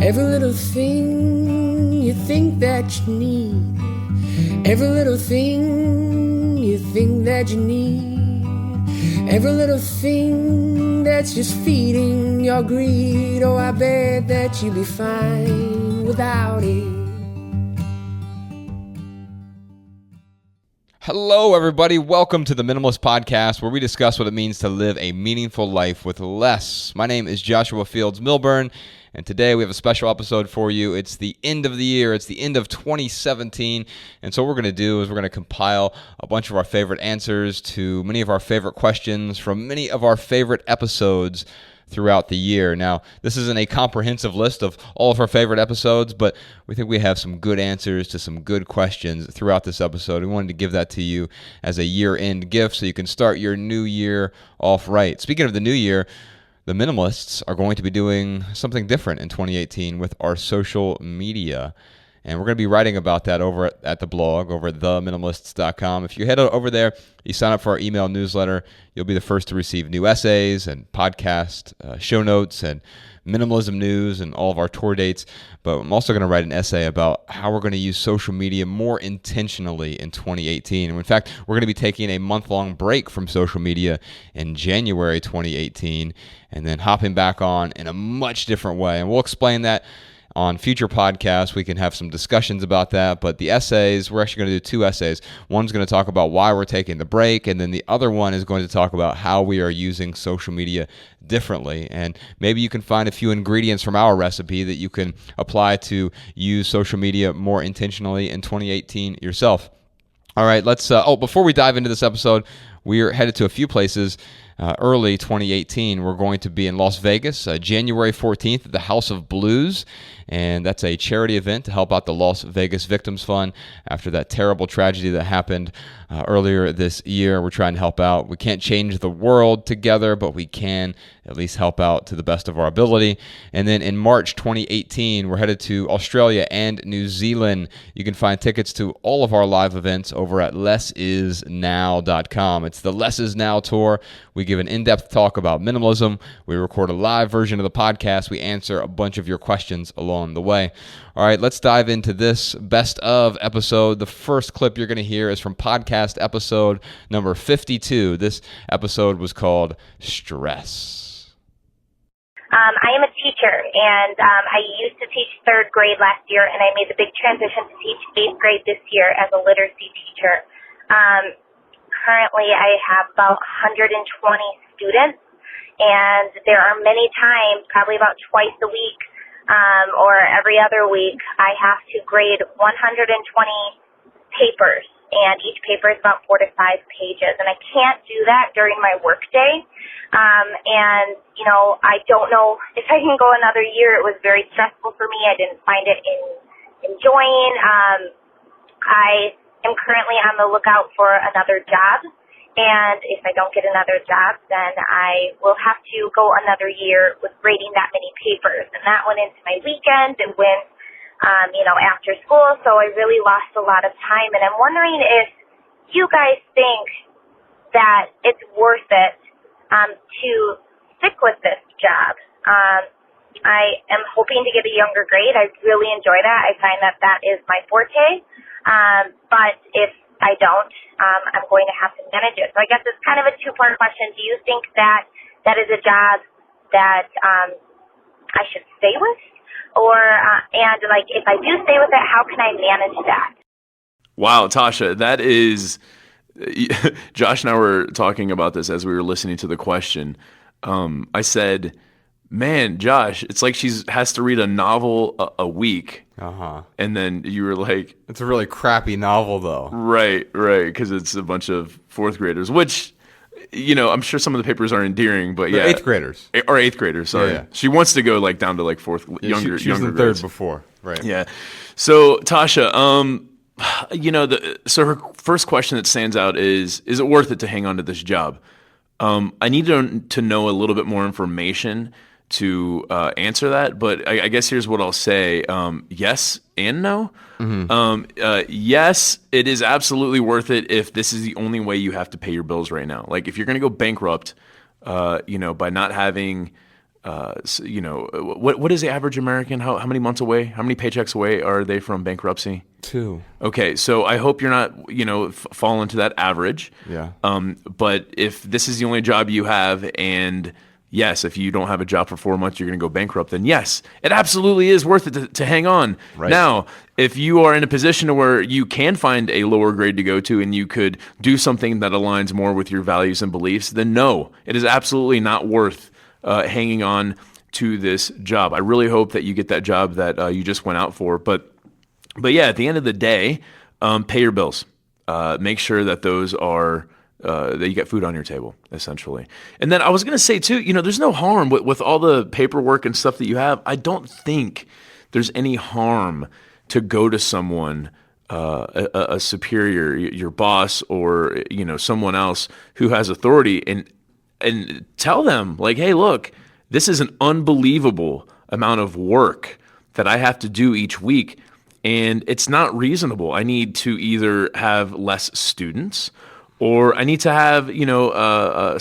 Every little thing you think that you need. Every little thing you think that you need. Every little thing that's just feeding your greed. Oh, I bet that you'd be fine without it. Hello, everybody. Welcome to the Minimalist Podcast, where we discuss what it means to live a meaningful life with less. My name is Joshua Fields Milburn, and today we have a special episode for you. It's the end of the year. It's the end of 2017, and so what we're going to do is we're going to compile a bunch of our favorite answers to many of our favorite questions from many of our favorite episodes throughout the year. Now, this isn't a comprehensive list of all of our favorite episodes, but we think we have some good answers to some good questions throughout this episode. We wanted to give that to you as a year-end gift so you can start your new year off right. Speaking of the new year, the Minimalists are going to be doing something different in 2018 with our social media. And we're going to be writing about that over at the blog, over at theminimalists.com. If you head over there, you sign up for our email newsletter, you'll be the first to receive new essays and podcast show notes and minimalism news and all of our tour dates. But I'm also going to write an essay about how we're going to use social media more intentionally in 2018. And in fact, we're going to be taking a month-long break from social media in January 2018 and then hopping back on in a much different way. And we'll explain that on future podcasts. We can have some discussions about that, but the essays, we're actually going to do two essays. One's going to talk about why we're taking the break, and then the other one is going to talk about how we are using social media differently. And maybe you can find a few ingredients from our recipe that you can apply to use social media more intentionally in 2018 yourself. All right, let's, before we dive into this episode, we're headed to a few places. Early 2018, we're going to be in Las Vegas, January 14th at the House of Blues, and that's a charity event to help out the Las Vegas Victims Fund after that terrible tragedy that happened earlier this year. We're trying to help out. We can't change the world together, but we can at least help out to the best of our ability. And then in March 2018, we're headed to Australia and New Zealand. You can find tickets to all of our live events over at lessisnow.com. It's the Less Is Now tour. We give an in-depth talk about minimalism. We record a live version of the podcast. We answer a bunch of your questions along the way. All right, let's dive into this best of episode. The first clip you're going to hear is from podcast episode number 52. This episode was called Stress. I am a teacher, and I used to teach third grade last year, and I made the big transition to teach eighth grade this year as a literacy teacher. Currently, I have about 120 students, and there are many times, probably about twice a week or every other week, I have to grade 120 papers, and each paper is about 4 to 5 pages, and I can't do that during my workday. And, you know, I don't know if I can go another year. It was very stressful for me. I didn't find it enjoying. I am currently on the lookout for another job, and if I don't get another job, then I will have to go another year with grading that many papers, and that went into my weekend and went, after school, so I really lost a lot of time, and I'm wondering if you guys think that it's worth it to stick with this job. I am hoping to get a younger grade. I really enjoy that. I find that that is my forte. But if I don't, I'm going to have to manage it. So I guess it's kind of a two-part question. Do you think that that is a job that I should stay with? And if I do stay with it, how can I manage that? Wow, Tasha, that is... Josh and I were talking about this as we were listening to the question. I said, man, Josh, it's like she has to read a novel a week. Uh-huh. And then you were like... It's a really crappy novel, though. Right, because it's a bunch of fourth graders, which, I'm sure some of the papers are endearing, but yeah. Eighth graders. Or eighth graders, sorry. Yeah. She wants to go down to fourth, younger She was in grades. third before, right. Yeah. So, Tasha, so her first question that stands out is it worth it to hang on to this job? I need to know a little bit more information to answer that, but I guess here's what I'll say. Yes and no. Mm-hmm. Yes, it is absolutely worth it if this is the only way you have to pay your bills right now. Like if you're going to go bankrupt, by not having what is the average American? How many months away? How many paychecks away are they from bankruptcy? 2. Okay, so I hope you're not, fall into that average. Yeah. But if this is the only job you have, and yes, if you don't have a job for 4 months, you're going to go bankrupt, then yes, it absolutely is worth it to hang on. Right. Now, if you are in a position where you can find a lower grade to go to and you could do something that aligns more with your values and beliefs, then no, it is absolutely not worth hanging on to this job. I really hope that you get that job that you just went out for. But yeah, at the end of the day, pay your bills. Make sure that those are that you get food on your table, essentially. And then I was going to say too, there's no harm with all the paperwork and stuff that you have. I don't think there's any harm to go to someone, a superior, your boss, or someone else who has authority, and tell them, like, hey, look, this is an unbelievable amount of work that I have to do each week, and it's not reasonable. I need to either have less students, or I need to have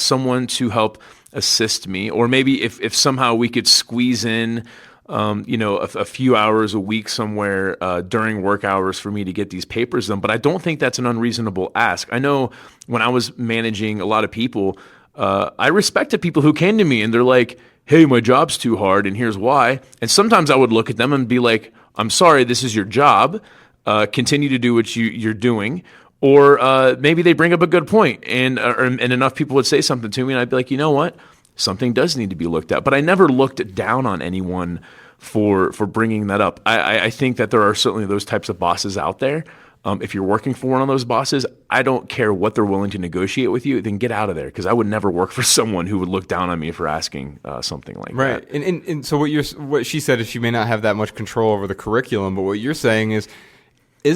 someone to help assist me, or maybe if somehow we could squeeze in a few hours a week somewhere during work hours for me to get these papers done. But I don't think that's an unreasonable ask. I know when I was managing a lot of people, I respected people who came to me and they're like, hey, my job's too hard and here's why. And sometimes I would look at them and be like, I'm sorry, this is your job. Continue to do what you're doing. Or maybe they bring up a good point and enough people would say something to me and I'd be like, you know what? Something does need to be looked at. But I never looked down on anyone for bringing that up. I think that there are certainly those types of bosses out there. If you're working for one of those bosses, I don't care what they're willing to negotiate with you, then get out of there, because I would never work for someone who would look down on me for asking something like that. Right. And so what she said is she may not have that much control over the curriculum, but what you're saying is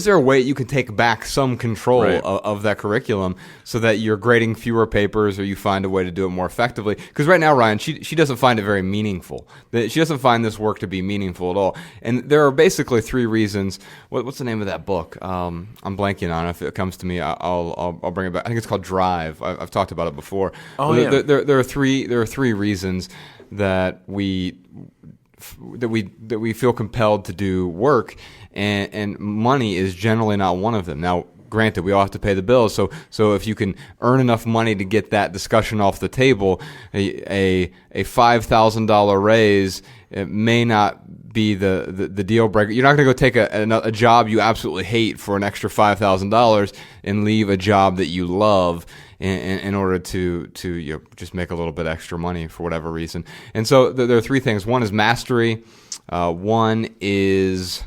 there a way you can take back some control Right. of that curriculum so that you're grading fewer papers, or you find a way to do it more effectively? Because right now, Ryan, she doesn't find it very meaningful. She doesn't find this work to be meaningful at all. And there are basically 3 reasons. What's the name of that book? I'm blanking on it. If it comes to me, I'll bring it back. I think it's called Drive. I've talked about it before. Oh, yeah. There are three reasons that we feel compelled to do work, and money is generally not one of them. Now, granted, we all have to pay the bills, so if you can earn enough money to get that discussion off the table, a $5,000 raise, it may not be the deal breaker. You're not going to go take a job you absolutely hate for an extra $5,000 and leave a job that you love in order to just make a little bit extra money for whatever reason. And so there are 3 things. One is mastery. One is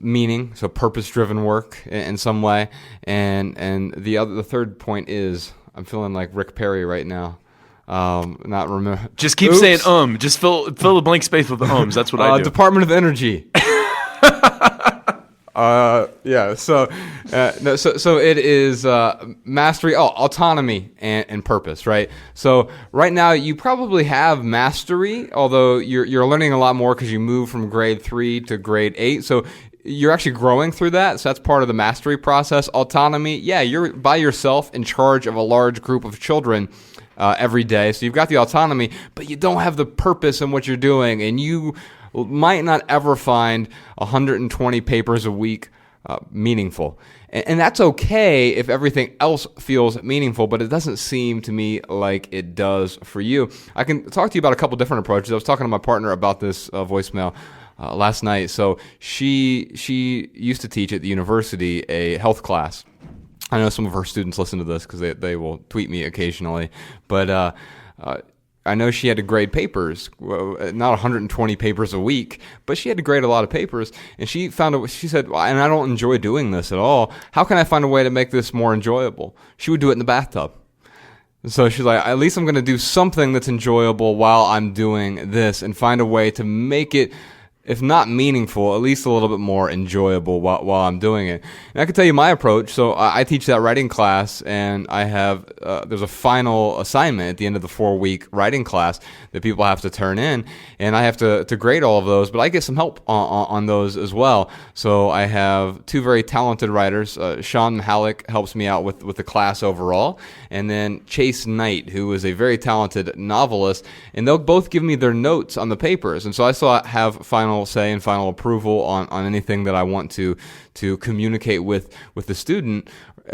meaning, so purpose-driven work in some way. And the third point is, I'm feeling like Rick Perry right now. Not remember. Just keep saying Just fill the blank space with the ums. That's what I do. Department of Energy. Yeah. So it is mastery. Autonomy and purpose. Right. So right now you probably have mastery, although you're learning a lot more because you move from grade 3 to grade 8. So you're actually growing through that. So that's part of the mastery process. Autonomy. Yeah, you're by yourself in charge of a large group of children every day. So you've got the autonomy, but you don't have the purpose in what you're doing, and you might not ever find 120 papers a week meaningful. And that's okay if everything else feels meaningful, but it doesn't seem to me like it does for you. I can talk to you about a couple different approaches. I was talking to my partner about this voicemail last night. So she used to teach at the university a health class. I know some of her students listen to this because they will tweet me occasionally, but I know she had to grade papers, not 120 papers a week, but she had to grade a lot of papers. And she said, and I don't enjoy doing this at all. How can I find a way to make this more enjoyable? She would do it in the bathtub. So she's like, at least I'm going to do something that's enjoyable while I'm doing this, and find a way to make it if not meaningful, at least a little bit more enjoyable while I'm doing it. And I can tell you my approach. So I teach that writing class, and I have there's a final assignment at the end of the 4-week writing class that people have to turn in, and I have to grade all of those, but I get some help on those as well. So I have 2 very talented writers. Sean Mahalik helps me out with the class overall, and then Chase Knight, who is a very talented novelist, and they'll both give me their notes on the papers. And so I still have final say and final approval on anything that I want to communicate with the student.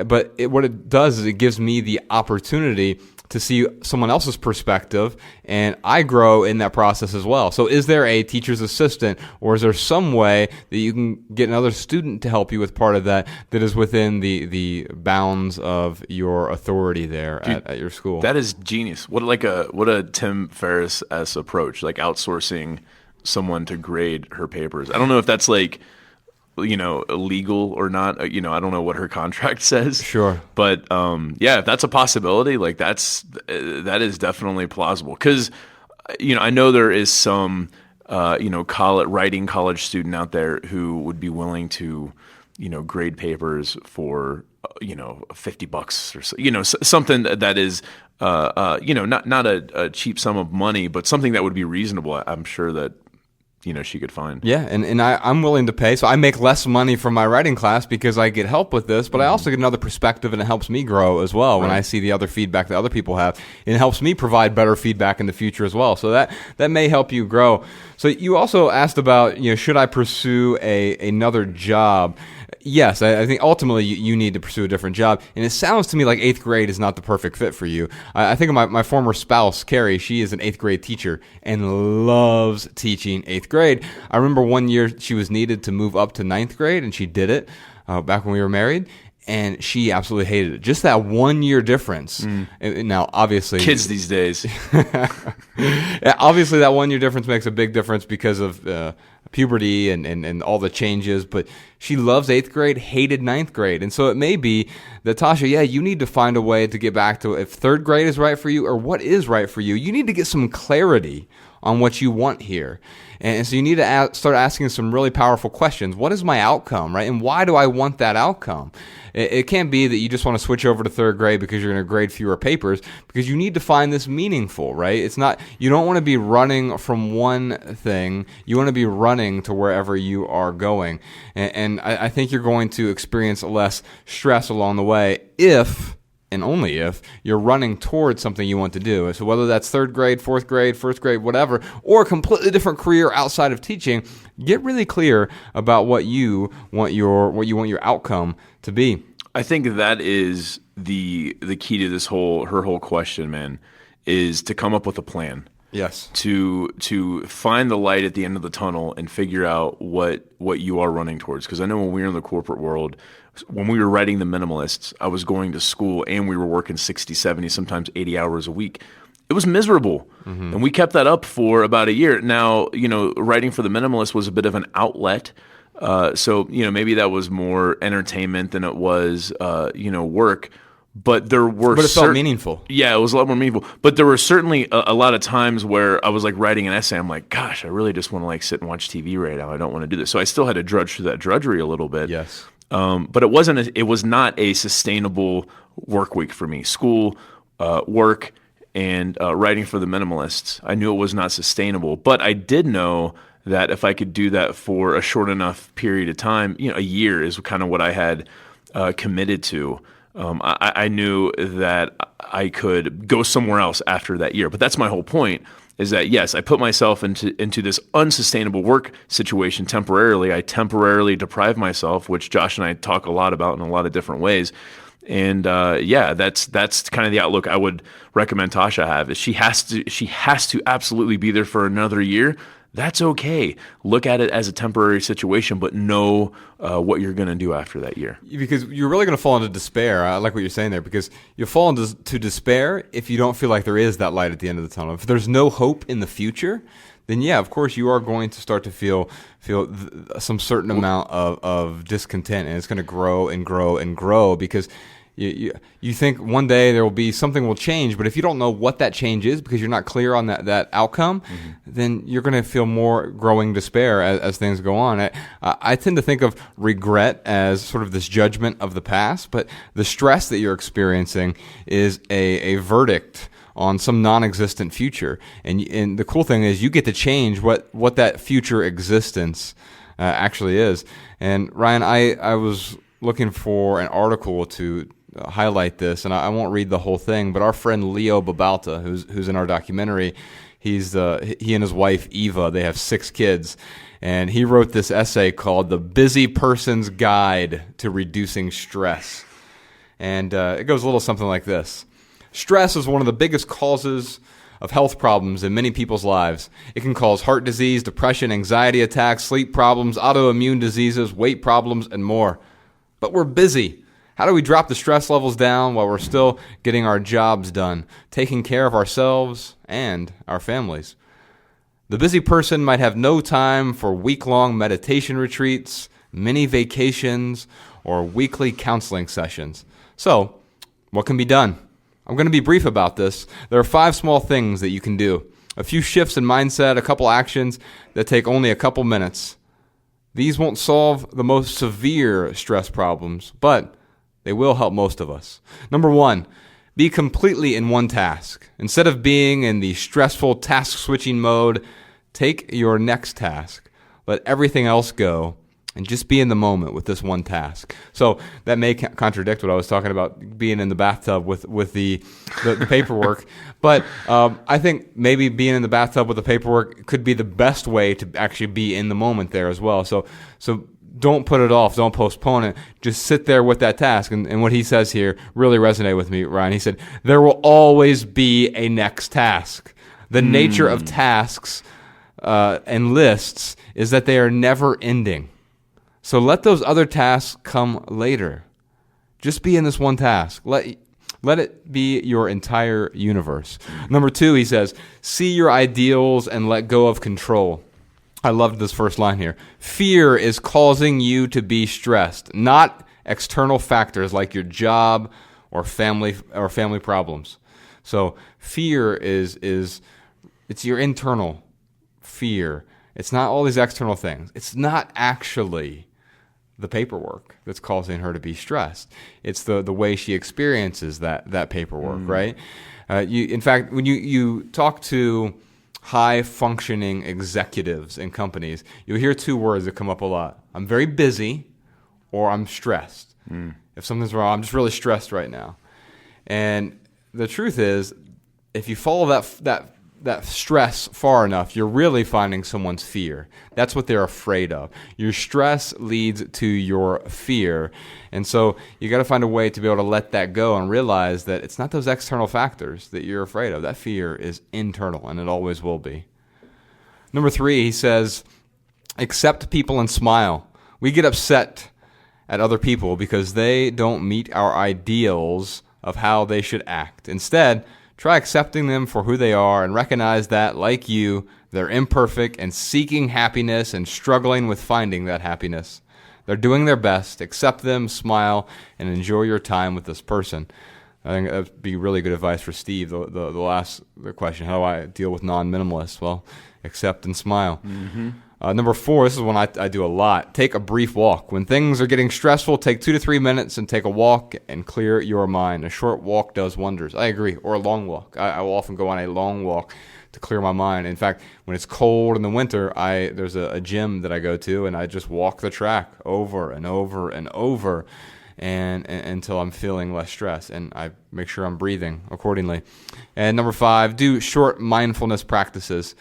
But what it does is it gives me the opportunity to see someone else's perspective, and I grow in that process as well. So is there a teacher's assistant, or is there some way that you can get another student to help you with part of that is within the bounds of your authority there at your school? That is genius. What a Tim Ferriss-esque approach, like outsourcing someone to grade her papers. I don't know if that's like, illegal or not. I don't know what her contract says. Sure. But if that's a possibility, like that is definitely plausible. Because I know there is some writing college student out there who would be willing to grade papers for $50 or so, something that is not a cheap sum of money, but something that would be reasonable. I'm sure that she could find. Yeah, and I'm willing to pay. So I make less money from my writing class because I get help with this, but I also get another perspective, and it helps me grow as well when I see the other feedback that other people have. And it helps me provide better feedback in the future as well. So that may help you grow. So you also asked about, should I pursue another job? Yes, I think ultimately you need to pursue a different job. And it sounds to me like 8th grade is not the perfect fit for you. I think of my former spouse, Carrie. She is an 8th grade teacher and loves teaching 8th grade. I remember one year she was needed to move up to 9th grade, and she did it back when we were married. And she absolutely hated it. Just that 1 year difference. Now, obviously, kids these days. Obviously, that 1 year difference makes a big difference because of puberty and all the changes. But she loves 8th grade, hated 9th grade. And so it may be that, Tasha, you need to find a way to get back to if 3rd grade is right for you or what is right for you. You need to get some clarity on what you want here. And so you need to start asking some really powerful questions. What is my outcome, right? And why do I want that outcome? It can't be that you just want to switch over to 3rd grade because you're going to grade fewer papers, because you need to find this meaningful, right? It's not, you don't want to be running from one thing. You want to be running to wherever you are going. And I think you're going to experience less stress along the way if, and only if, you're running towards something you want to do. So whether that's 3rd grade, 4th grade, 1st grade, whatever, or a completely different career outside of teaching, get really clear about what you want your outcome to be. I think that is the key to her whole question, man, is to come up with a plan. Yes. To find the light at the end of the tunnel and figure out what you are running towards. Because I know when we were in the corporate world, when we were writing the Minimalists, I was going to school and we were working 60, 70, sometimes 80 hours a week. It was miserable. Mm-hmm. And we kept that up for about a year. Now, writing for the Minimalists was a bit of an outlet. So maybe that was more entertainment than it was, work. But it felt meaningful. Yeah, it was a lot more meaningful. But there were certainly a lot of times where I was like writing an essay. I'm like, gosh, I really just want to like sit and watch TV right now. I don't want to do this. So I still had to drudge through that drudgery a little bit. Yes. But it was not a sustainable work week for me. School, work, and writing for the Minimalists. I knew it was not sustainable. But I did know that if I could do that for a short enough period of time, a year is kind of what I had committed to. I knew that I could go somewhere else after that year. But that's my whole point, is that, yes, I put myself into this unsustainable work situation temporarily. I temporarily deprive myself, which Josh and I talk a lot about in a lot of different ways. And that's kind of the outlook I would recommend Tasha have. Is she has to absolutely be there for another year. That's okay. Look at it as a temporary situation, but know what you're going to do after that year. Because you're really going to fall into despair. I like what you're saying there, because you'll fall into despair if you don't feel like there is that light at the end of the tunnel. If there's no hope in the future, then yeah, of course you are going to start to feel some certain amount of discontent, and it's going to grow and grow and grow because You think one day there will be something will change, but if you don't know what that change is because you're not clear on that outcome, then you're going to feel more growing despair as things go on. I tend to think of regret as sort of this judgment of the past, but the stress that you're experiencing is a verdict on some non-existent future. And the cool thing is you get to change what that future existence actually is. And Ryan, I was looking for an article to highlight this, and I won't read the whole thing, but our friend Leo Babalta, who's in our documentary, he and his wife Eva, they have 6 kids, and he wrote this essay called "The Busy Person's Guide to Reducing Stress." And it goes a little something like this. Stress is one of the biggest causes of health problems in many people's lives. It can cause heart disease, depression, anxiety attacks, sleep problems, autoimmune diseases, weight problems, and more. But we're busy. How do we drop the stress levels down while we're still getting our jobs done, taking care of ourselves and our families? The busy person might have no time for week-long meditation retreats, mini vacations, or weekly counseling sessions. So, what can be done? I'm going to be brief about this. There are 5 small things that you can do. A few shifts in mindset, a couple actions that take only a couple minutes. These won't solve the most severe stress problems, but they will help most of us. Number 1, be completely in one task. Instead of being in the stressful task switching mode, take your next task. Let everything else go and just be in the moment with this one task. So that may contradict what I was talking about, being in the bathtub with the paperwork. But I think maybe being in the bathtub with the paperwork could be the best way to actually be in the moment there as well. So don't put it off. Don't postpone it. Just sit there with that task. And what he says here really resonated with me, Ryan. He said, there will always be a next task. The nature of tasks and lists is that they are never ending. So let those other tasks come later. Just be in this one task. Let it be your entire universe. Number 2, he says, see your ideals and let go of control. I loved this first line here. Fear is causing you to be stressed, not external factors like your job or family problems. So fear is it's your internal fear. It's not all these external things. It's not actually the paperwork that's causing her to be stressed. It's the way she experiences that paperwork, right? In fact, when you talk to high-functioning executives in companies, you'll hear 2 words that come up a lot. I'm very busy, or I'm stressed. If something's wrong, I'm just really stressed right now. And the truth is, if you follow that stress far enough, you're really finding someone's fear. That's what they're afraid of. Your stress leads to your fear. And so you got to find a way to be able to let that go and realize that it's not those external factors that you're afraid of. That fear is internal, and it always will be. Number 3, he says, accept people and smile. We get upset at other people because they don't meet our ideals of how they should act. Instead, try accepting them for who they are and recognize that, like you, they're imperfect and seeking happiness and struggling with finding that happiness. They're doing their best. Accept them, smile, and enjoy your time with this person. I think that would be really good advice for Steve. The question, how do I deal with non-minimalists? Well, accept and smile. Number 4, this is one I do a lot. Take a brief walk. When things are getting stressful, take 2 to 3 minutes and take a walk and clear your mind. A short walk does wonders. I agree. Or a long walk. I will often go on a long walk to clear my mind. In fact, when it's cold in the winter, there's a gym that I go to, and I just walk the track over and over and over and until I'm feeling less stress, and I make sure I'm breathing accordingly. And number 5, do short mindfulness practices.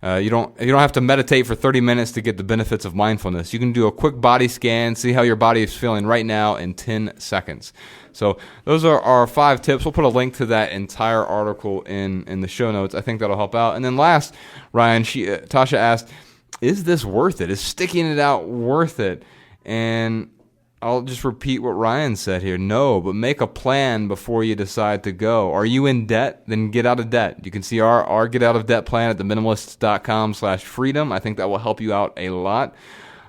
You don't have to meditate for 30 minutes to get the benefits of mindfulness. You can do a quick body scan, see how your body is feeling right now in 10 seconds. So those are our 5 tips. We'll put a link to that entire article in the show notes. I think that'll help out. And then last, Ryan, Tasha asked, is this worth it? Is sticking it out worth it? And I'll just repeat what Ryan said here. No, but make a plan before you decide to go. Are you in debt? Then get out of debt. You can see our get out of debt plan at theminimalists.com/freedom. I think that will help you out a lot.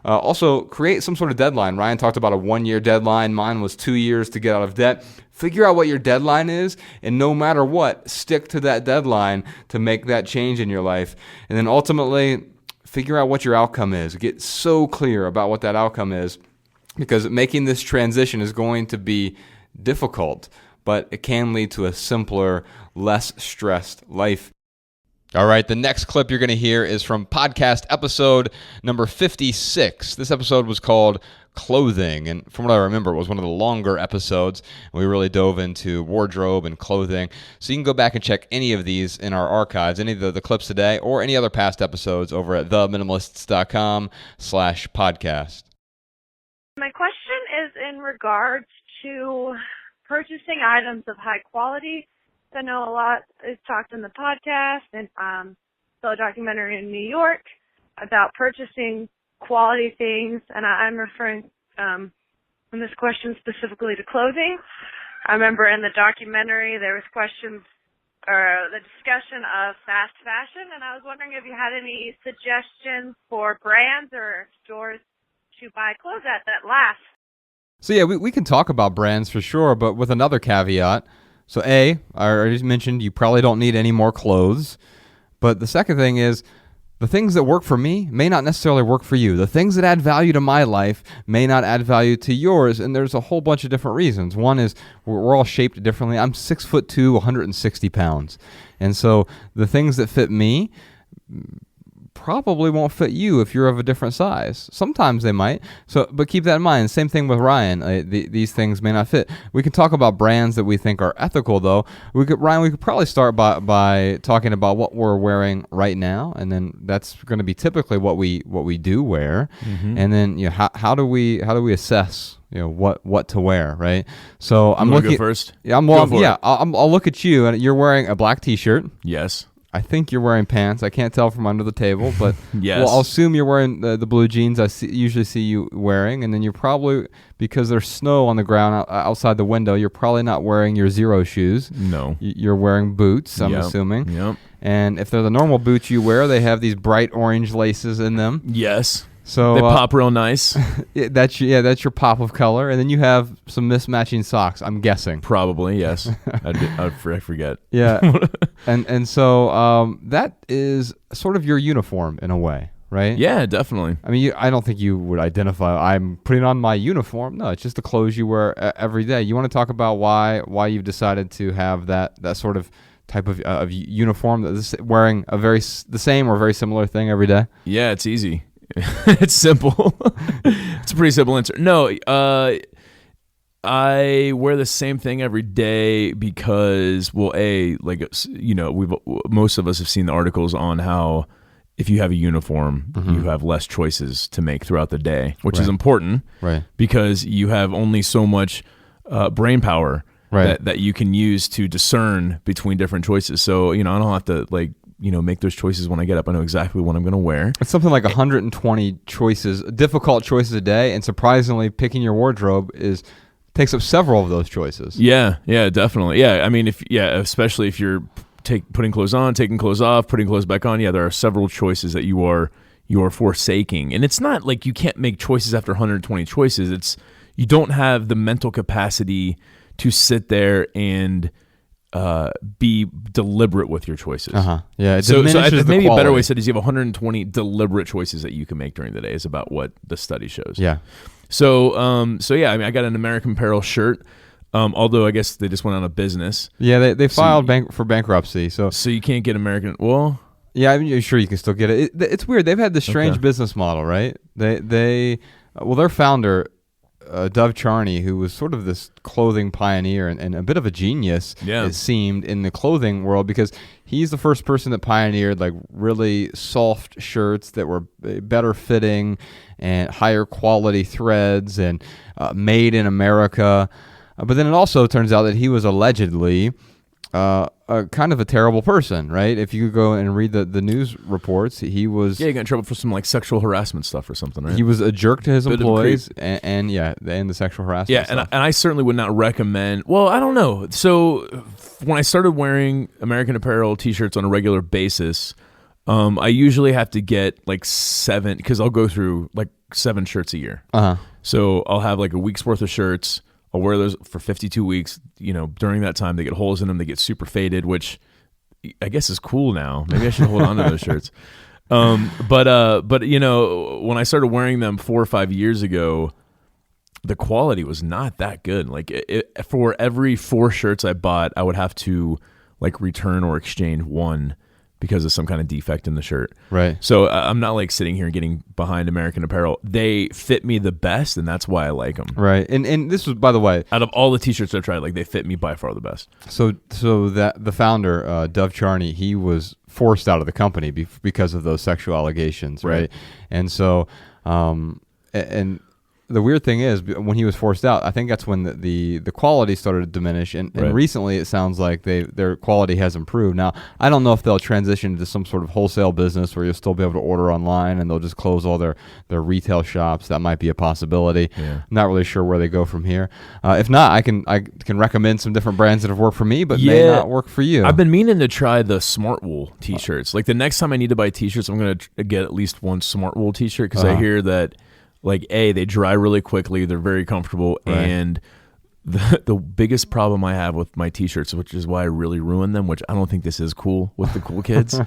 Also, create some sort of deadline. Ryan talked about a 1-year deadline. Mine was 2 years to get out of debt. Figure out what your deadline is, and no matter what, stick to that deadline to make that change in your life. And then ultimately, figure out what your outcome is. Get so clear about what that outcome is, because making this transition is going to be difficult, but it can lead to a simpler, less stressed life. All right, the next clip you're going to hear is from podcast episode number 56. This episode was called Clothing, and from what I remember, it was one of the longer episodes. We really dove into wardrobe and clothing. So you can go back and check any of these in our archives, any of the clips today, or any other past episodes over at theminimalists.com/podcast. My question is in regards to purchasing items of high quality. I know a lot is talked in the podcast and saw a documentary in New York about purchasing quality things, and I'm referring in this question specifically to clothing. I remember in the documentary there was questions or the discussion of fast fashion, and I was wondering if you had any suggestions for brands or stores to buy clothes at that last. So yeah, we can talk about brands for sure, but with another caveat. So I already mentioned you probably don't need any more clothes. But the second thing is, the things that work for me may not necessarily work for you. The things that add value to my life may not add value to yours, and there's a whole bunch of different reasons. One is we're all shaped differently. I'm 6'2", 160 pounds. And so the things that fit me probably won't fit you if you're of a different size. Sometimes they might. But keep that in mind. Same thing with Ryan. These things may not fit. We can talk about brands that we think are ethical, though. We could probably start by talking about what we're wearing right now, and then that's going to be typically what we do wear. Mm-hmm. And then how do we assess what to wear, right? So I'm looking. Go first. Yeah, I'll look at you, and you're wearing a black T-shirt. Yes. I think you're wearing pants. I can't tell from under the table, but yes. Well, I'll assume you're wearing the blue jeans usually see you wearing, and then you're probably, because there's snow on the ground outside the window, you're probably not wearing your Zero shoes. No. You're wearing boots, I'm assuming. Yep. And if they're the normal boots you wear, they have these bright orange laces in them. Yes. So they pop real nice. That's your pop of color, and then you have some mismatching socks, I'm guessing. Probably, yes. I forget. Yeah, and so that is sort of your uniform in a way, right? Yeah, definitely. I mean, I don't think you would identify, I'm putting on my uniform. No, it's just the clothes you wear every day. You want to talk about why you've decided to have that sort of type of uniform, wearing the same or very similar thing every day? Yeah, it's easy. It's simple. It's a pretty simple answer. No, I wear the same thing every day because, well, most of us have seen the articles on how if you have a uniform, mm-hmm. you have less choices to make throughout the day, which is important, right? Because you have only so much brain power that you can use to discern between different choices. So, I don't have to make those choices when I get up. I know exactly what I'm going to wear. It's something like 120 difficult choices a day, and surprisingly, picking your wardrobe takes up several of those choices. Yeah, definitely. Yeah, I mean, especially if you're putting clothes on, taking clothes off, putting clothes back on. Yeah, there are several choices that you are forsaking, and it's not like you can't make choices after 120 choices. It's you don't have the mental capacity to sit there and be deliberate with your choices. Yeah. So maybe a better way said is you have 120 deliberate choices that you can make during the day is about what the study shows. Yeah. So yeah, I mean, I got an American Apparel shirt. Although I guess they just went out of business. Yeah, they filed for bankruptcy. So you can't get American. Well, yeah, I'm sure you can still get it. It's weird. They've had this strange business model, right? Their founder, Dov Charney, who was sort of this clothing pioneer and a bit of a genius, it seemed, in the clothing world, because he's the first person that pioneered like really soft shirts that were better fitting and higher quality threads and made in America. But then it also turns out that he was allegedly kind of a terrible person, right? If you go and read the news reports, he was... Yeah, he got in trouble for some like sexual harassment stuff or something, right? He was a jerk to his employees and the sexual harassment stuff. And I certainly would not recommend... Well, I don't know. So when I started wearing American Apparel t-shirts on a regular basis, I usually have to get like 7... Because I'll go through like 7 shirts a year. Uh-huh. So I'll have like a week's worth of shirts. I'll wear those for 52 weeks. During that time, they get holes in them. They get super faded, which I guess is cool now. Maybe I should hold on to those shirts. But when I started wearing them 4 or 5 years ago, the quality was not that good. Like for every 4 shirts I bought, I would have to like return or exchange one because of some kind of defect in the shirt. Right. So I'm not like sitting here and getting behind American Apparel. They fit me the best, and that's why I like them. Right. And this was, by the way, out of all the t-shirts I've tried, like they fit me by far the best. So that the founder, Dov Charney, he was forced out of the company because of those sexual allegations, right? And so, and the weird thing is, when he was forced out, I think that's when the quality started to diminish, and recently it sounds like their quality has improved. Now, I don't know if they'll transition into some sort of wholesale business where you'll still be able to order online, and they'll just close all their retail shops. That might be a possibility. Yeah. Not really sure where they go from here. If not, I can recommend some different brands that have worked for me, but may not work for you. I've been meaning to try the Smart Wool t-shirts. Like the next time I need to buy t-shirts, I'm going to get at least one Smart Wool t-shirt because I hear that. Like, they dry really quickly. They're very comfortable. Right. And the biggest problem I have with my t-shirts, which is why I really ruin them, which I don't think this is cool with the cool kids,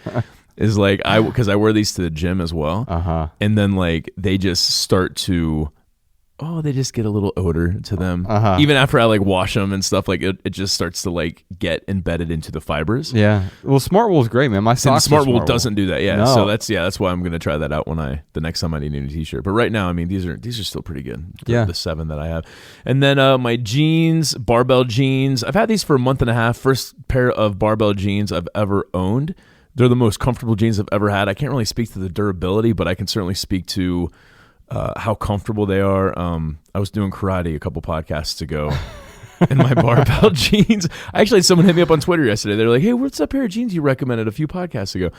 is like, because I wear these to the gym as well. Uh-huh. And then, like, they just start to... they just get a little odor to them. Uh-huh. Even after I like wash them and stuff, like it just starts to like get embedded into the fibers. Yeah. Well, Smart Wool is great, man. My socks. Smart Wool doesn't do that. Yeah. No. So that's why I'm gonna try that out the next time I need a new t-shirt. But right now, I mean, these are still pretty good. The 7 that I have, and then my jeans, barbell jeans. I've had these for a month and a half. First pair of barbell jeans I've ever owned. They're the most comfortable jeans I've ever had. I can't really speak to the durability, but I can certainly speak to how comfortable they are. I was doing karate a couple podcasts ago in my barbell jeans. Actually had someone hit me up on Twitter yesterday. They're like, hey, what's that pair of jeans you recommended a few podcasts ago?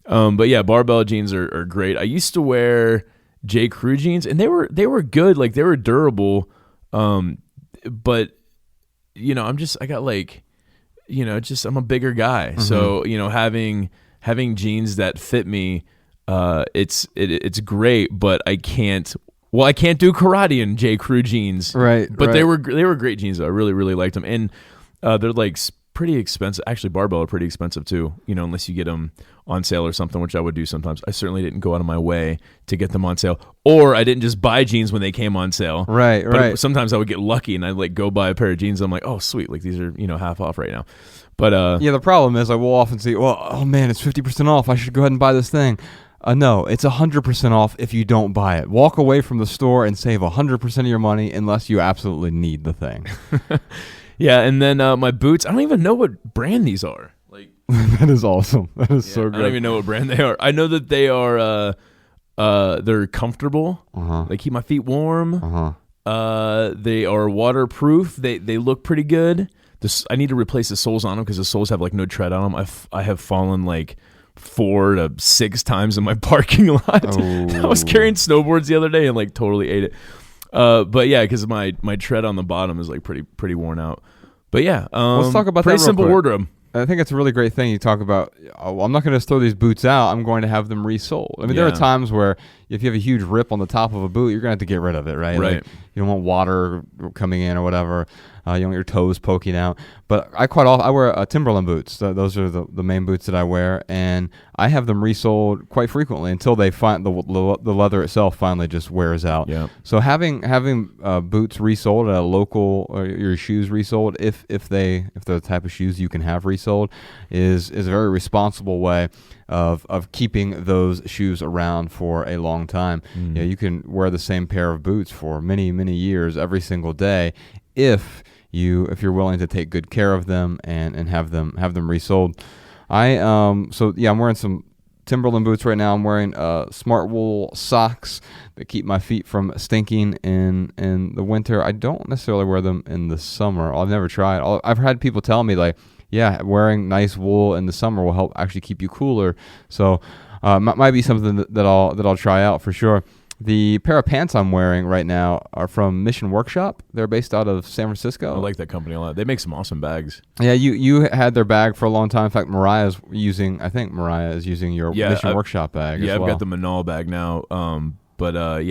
But yeah, barbell jeans are great. I used to wear J. Crew jeans, and they were good. Like, they were durable. But I'm a bigger guy. Mm-hmm. So, having jeans that fit me, it's great, but I can't do karate in J. Crew jeans. Right. But they were great jeans though. I really, really liked them. And they're like pretty expensive. Actually, barbell are pretty expensive too, unless you get them on sale or something, which I would do sometimes. I certainly didn't go out of my way to get them on sale, or I didn't just buy jeans when they came on sale. Right. Sometimes I would get lucky and I'd like go buy a pair of jeans. I'm like, oh sweet, like these are, half off right now. But the problem is I will often see, oh man, it's 50% off. I should go ahead and buy this thing. No, it's 100% off if you don't buy it. Walk away from the store and save 100% of your money unless you absolutely need the thing. Yeah, and then my boots, I don't even know what brand these are. Like that is awesome. That is so great. I don't even know what brand they are. I know that they are they're comfortable. Uh-huh. They keep my feet warm. Uh-huh. They are waterproof. They look pretty good. I need to replace the soles on them because the soles have like no tread on them. I have fallen like 4 to 6 times in my parking lot. Oh. I was carrying snowboards the other day and like totally ate it. But yeah, because my tread on the bottom is like pretty worn out. But yeah, let's talk about pretty that real simple quick. wardrobe. I think it's a really great thing you talk about. I'm not going to just throw these boots out. I'm going to have them resold. I mean, there are times where if you have a huge rip on the top of a boot, you're going to have to get rid of it, right? Right. Like, you don't want water coming in or whatever. You don't want your toes poking out. But I wear Timberland boots. Those are the main boots that I wear, and I have them resold quite frequently until they find the leather itself finally just wears out. Yeah. So having boots resold at a local, or your shoes resold, if they're the type of shoes you can have resold, is a very responsible way of keeping those shoes around for a long time. Mm. You can wear the same pair of boots for many, many years every single day if you're willing to take good care of them and have them resold. I'm wearing some Timberland boots right now. I'm wearing Smart Wool socks that keep my feet from stinking in the winter. I don't necessarily wear them in the summer. I've never tried. I've had people tell me like, yeah, wearing nice wool in the summer will help actually keep you cooler. So might be something that I'll try out for sure. The pair of pants I'm wearing right now are from Mission Workshop. They're based out of San Francisco. I like that company a lot. They make some awesome bags. Yeah, you had their bag for a long time. In fact, Mariah is using your Mission Workshop bag as well. I've got the Manal bag now. But I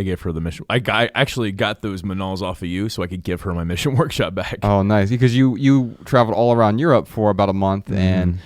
gave her the mission. I actually got those Manals off of you so I could give her my mission workshop back. Oh, nice. Because you traveled all around Europe for about a month and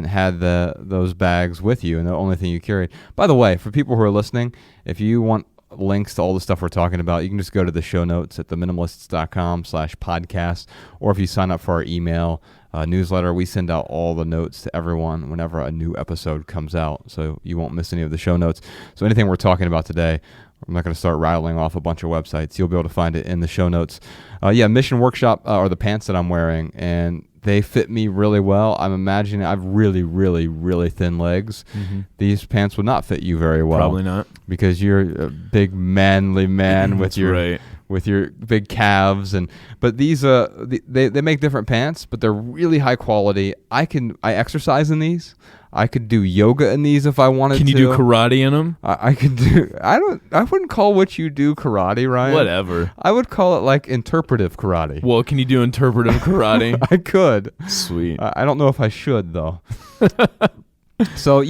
had those bags with you, and the only thing you carried. By the way, for people who are listening, if you want links to all the stuff we're talking about, you can just go to the show notes at theminimalists.com/podcast, or if you sign up for our email newsletter, we send out all the notes to everyone whenever a new episode comes out, so you won't miss any of the show notes. So anything we're talking about today, I'm not going to start rattling off a bunch of websites. You'll be able to find it in the show notes. Mission Workshop are the pants that I'm wearing, and they fit me really well. I'm imagining I have really, really, really thin legs. These pants would not fit you very well. Probably not. Because you're a big, manly man with your big calves. But these they make different pants, but they're really high quality. I exercise in these. I could do yoga in these if I wanted to. Can you do karate in them? I could do. I wouldn't call what you do karate, Ryan. Whatever. I would call it like interpretive karate. Well, can you do interpretive karate? I could. Sweet. I don't know if I should though. So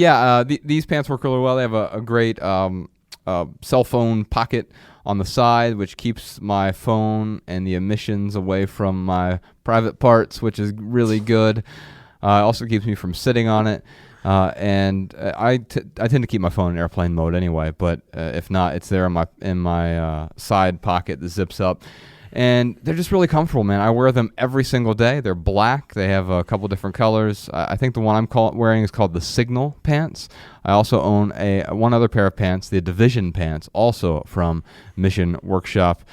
these pants work really well. They have a great cell phone pocket on the side, which keeps my phone and the emissions away from my private parts, which is really good. It also keeps me from sitting on it. And I tend to keep my phone in airplane mode anyway, but if not, it's there in my side pocket that zips up. And they're just really comfortable, man. I wear them every single day. They're black. They have a couple different colors. I think the one I'm wearing is called the Signal pants. I also own one other pair of pants, the Division pants, also from Mission Workshop.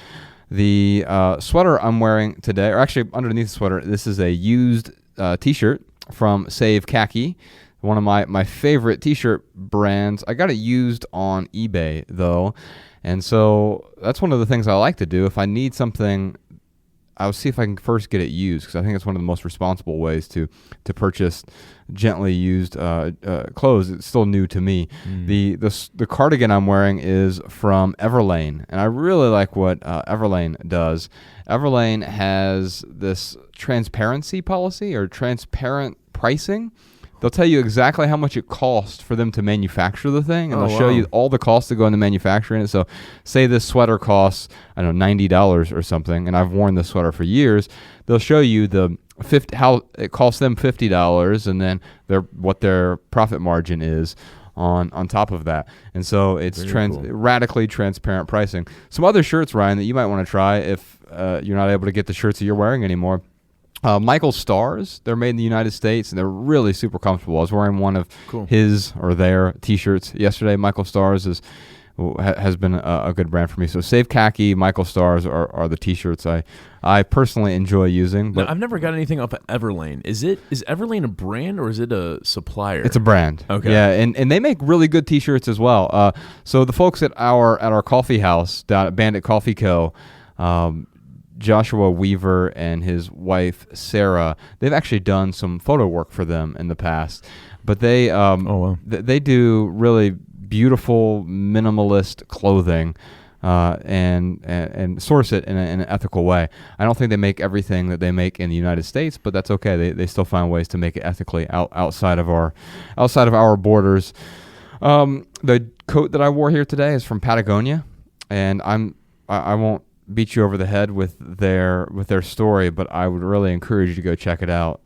The sweater I'm wearing today, or actually underneath the sweater, this is a used T-shirt from Save Khaki, one of my favorite T-shirt brands. I got it used on eBay, though. And so that's one of the things I like to do. If I need something, I'll see if I can first get it used, because I think it's one of the most responsible ways to purchase gently used clothes. It's still new to me. The cardigan I'm wearing is from Everlane, and I really like what Everlane does. Everlane has this transparency policy, or transparent pricing. They'll tell you exactly how much it costs for them to manufacture the thing, and they'll show you all the costs that go into manufacturing it. So say this sweater costs, I don't know, $90 or something, and I've worn this sweater for years. They'll show you how it costs them $50, and then what their profit margin is on top of that. And so it's radically transparent pricing. Some other shirts, Ryan, that you might want to try if you're not able to get the shirts that you're wearing anymore. Michael Stars, they're made in the United States, and they're really super comfortable. I was wearing one of his or their T-shirts yesterday. Michael Stars has been a good brand for me. So Save Khaki, Michael Stars are the T-shirts I personally enjoy using. But I've never got anything off of Everlane. Is Everlane a brand, or is it a supplier? It's a brand. Okay. Yeah, and they make really good T-shirts as well. So the folks at our coffee house down at Bandit Coffee Co., Joshua Weaver and his wife Sarah, they've actually done some photo work for them in the past, but they they do really beautiful minimalist clothing and source it in an ethical way. I don't think they make everything that they make in the United States, but that's okay. They still find ways to make it ethically outside of our borders. The coat that I wore here today is from Patagonia, and I won't beat you over the head with their story, but I would really encourage you to go check it out.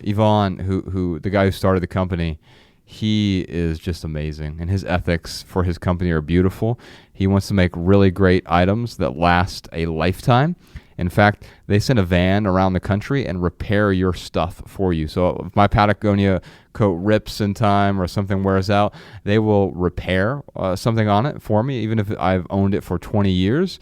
Yvonne, who the guy who started the company, he is just amazing, and his ethics for his company are beautiful. He wants to make really great items that last a lifetime. In fact, they send a van around the country and repair your stuff for you. So if my Patagonia coat rips in time or something wears out, they will repair something on it for me, even if I've owned it for 20 years.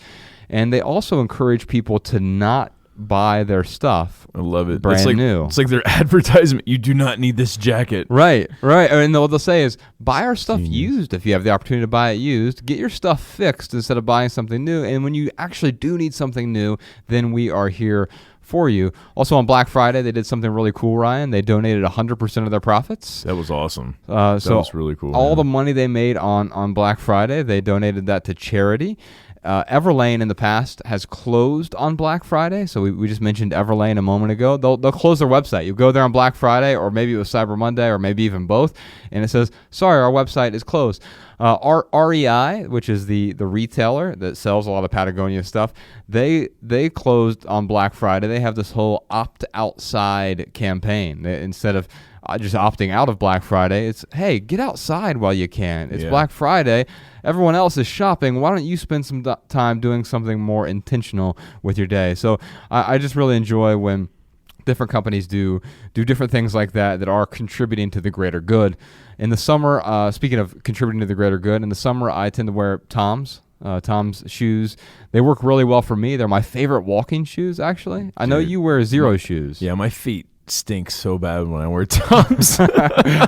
And they also encourage people to not buy their stuff. I love it. Brand new. It's like their advertisement. You do not need this jacket. Right. And what they'll say is, buy our stuff used if you have the opportunity to buy it used. Get your stuff fixed instead of buying something new. And when you actually do need something new, then we are here for you. Also on Black Friday, they did something really cool, Ryan. They donated 100% of their profits. That was awesome. That was really cool. All the money they made on Black Friday, they donated that to charity. Everlane in the past has closed on Black Friday. So we just mentioned Everlane a moment ago. They'll close their website. You go there on Black Friday, or maybe it was Cyber Monday, or maybe even both, and it says, sorry, our website is closed. REI, which is the retailer that sells a lot of Patagonia stuff, they closed on Black Friday. They have this whole opt outside campaign. Instead of just opting out of Black Friday, it's, hey, get outside while you can. It's Black Friday. Everyone else is shopping. Why don't you spend some time doing something more intentional with your day? So I just really enjoy when different companies do different things like that are contributing to the greater good. In the summer, speaking of contributing to the greater good, in the summer I tend to wear Tom's shoes. They work really well for me. They're my favorite walking shoes, actually. I know you wear Zero shoes. Yeah, my feet stink so bad when I wear Toms.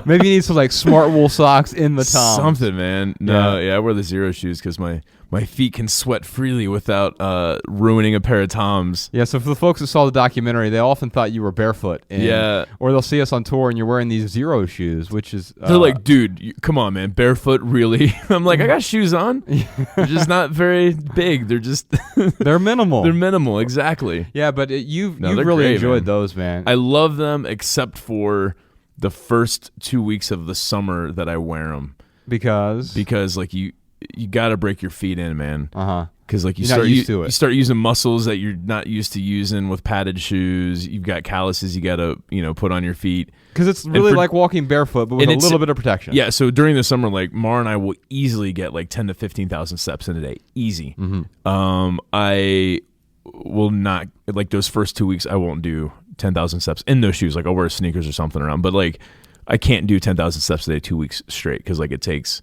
Maybe you need some like smart wool socks in the Toms. Something, man. No, I wear the Zero shoes because my feet can sweat freely without ruining a pair of Toms. Yeah, so for the folks that saw the documentary, they often thought you were barefoot. Or they'll see us on tour and you're wearing these Zero shoes, which is... They're like, dude, come on, man, barefoot, really? I'm like, I got shoes on. They're just not very big. They're just... They're minimal. They're minimal, exactly. Yeah, but you've really great, enjoyed man. those, man. I love them except for the first 2 weeks of the summer that I wear them. Because like you got to break your feet in, man. Because like you you start using muscles that you're not used to using with padded shoes. You've got calluses you got to put on your feet. Because it's really like walking barefoot, but with a little bit of protection. Yeah. So during the summer, like Mara and I will easily get like 10 to 15,000 steps in a day, easy. I will not, like those first 2 weeks, I won't do 10,000 steps in those shoes. Like I'll wear sneakers or something around, but like I can't do 10,000 steps a day 2 weeks straight because like it takes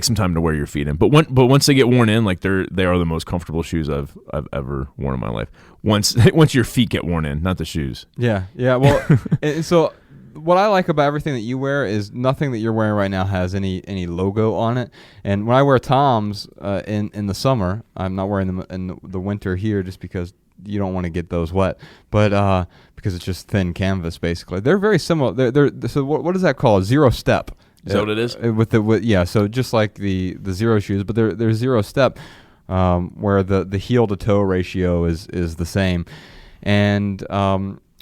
some time to wear your feet in. But once they get worn in, like they are the most comfortable shoes I've ever worn in my life. Once your feet get worn in, not the shoes. Yeah. Well, and so what I like about everything that you wear is nothing that you're wearing right now has any logo on it. And when I wear Toms in the summer, I'm not wearing them in the winter here just because you don't want to get those wet, but because it's just thin canvas basically. They're very similar. So what is that called? Zero step. Is that what it is? So just like the Zero shoes, but they're Zero step, where the heel to toe ratio is the same, and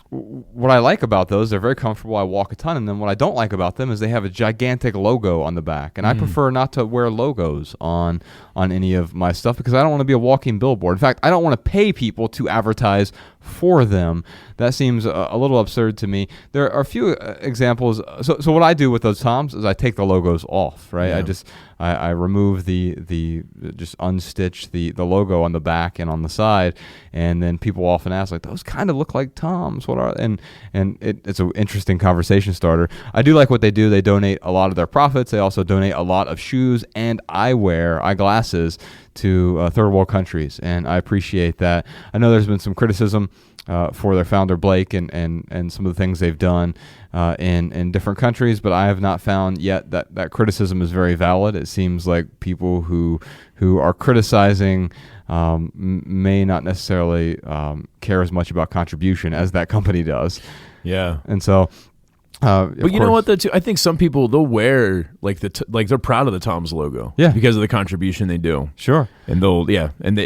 what I like about those, they're very comfortable. I walk a ton in them. What I don't like about them is they have a gigantic logo on the back, and I prefer not to wear logos on any of my stuff because I don't want to be a walking billboard. In fact, I don't want to pay people to advertise for them. That seems a little absurd to me. There are a few examples. So what I do with those Toms is I take the logos off, right? Yeah. I remove just unstitch the logo on the back and on the side, and then people often ask, like, those kind of look like Toms. What are and it's an interesting conversation starter. I do like what they do. They donate a lot of their profits. They also donate a lot of shoes and eyeglasses to third world countries, and I appreciate that. I know there's been some criticism for their founder Blake and some of the things they've done in different countries, but I have not found yet that criticism is very valid. It seems like people who are criticizing may not necessarily care as much about contribution as that company does. Yeah. And so but you know what though too? I think some people, they'll wear like they're proud of the Tom's logo, because of the contribution they do. Sure. And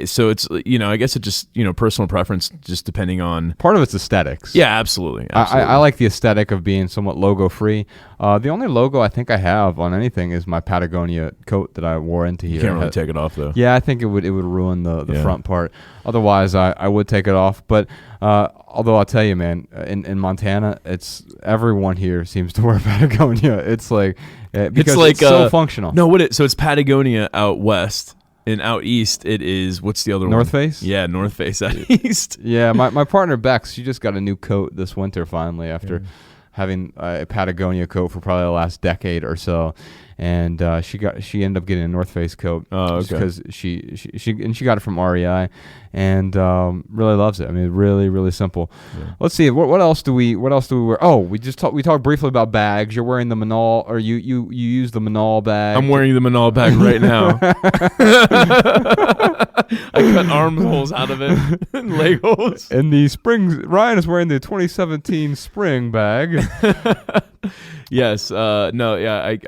so it's I guess it just personal preference, just depending on part of it's aesthetics. Yeah, absolutely. I like the aesthetic of being somewhat logo free. The only logo I think I have on anything is my Patagonia coat that I wore into here. You can't really take it off though. Yeah, I think it would ruin the front part. Otherwise, I would take it off. But although I'll tell you, man, in Montana, it's everyone here seems to wear Patagonia. It's like because it's so functional. No, so it's Patagonia out west. And out east, it is, what's the other one? North Face? Yeah, North Face out east. Yeah, my partner Bex, she just got a new coat this winter finally after having a Patagonia coat for probably the last decade or so. And she ended up getting a North Face coat because she got it from REI and really loves it. I mean, really, really simple. Yeah. Let's see what else do we wear? Oh, we talked briefly about bags. You're wearing the Manal, or you use the Manal bag. I'm wearing the Manal bag right now. I cut armholes out of it and leg holes. And the spring, Ryan is wearing the 2017 spring bag. Yes. I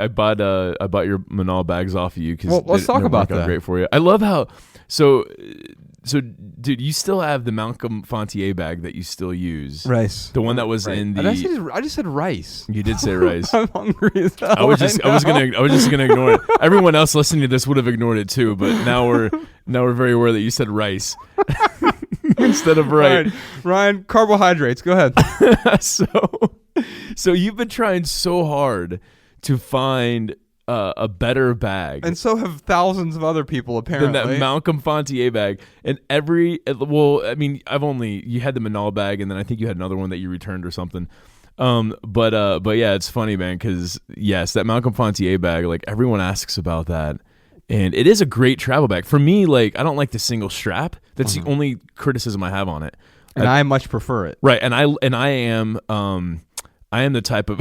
bought your Manal bags off of you because let's talk about that. Great for you. I love how So, dude, you still have the Malcolm Fontier bag that you still use. Rice. The one that was in the. I just said rice. You did say rice. I'm hungry as hell. I was just gonna ignore it. Everyone else listening to this would have ignored it too, but now we're very aware that you said rice instead of right. Ryan, carbohydrates. Go ahead. So you've been trying so hard to find a better bag, and so have thousands of other people apparently. Than that Malcolm Fontier bag. And you had the Manal bag, and then I think you had another one that you returned or something. But yeah, it's funny, man, because yes, that Malcolm Fontier bag, like everyone asks about that, and it is a great travel bag. For me, like I don't like the single strap. That's the only criticism I have on it, and I much prefer it. Right, and I am the type of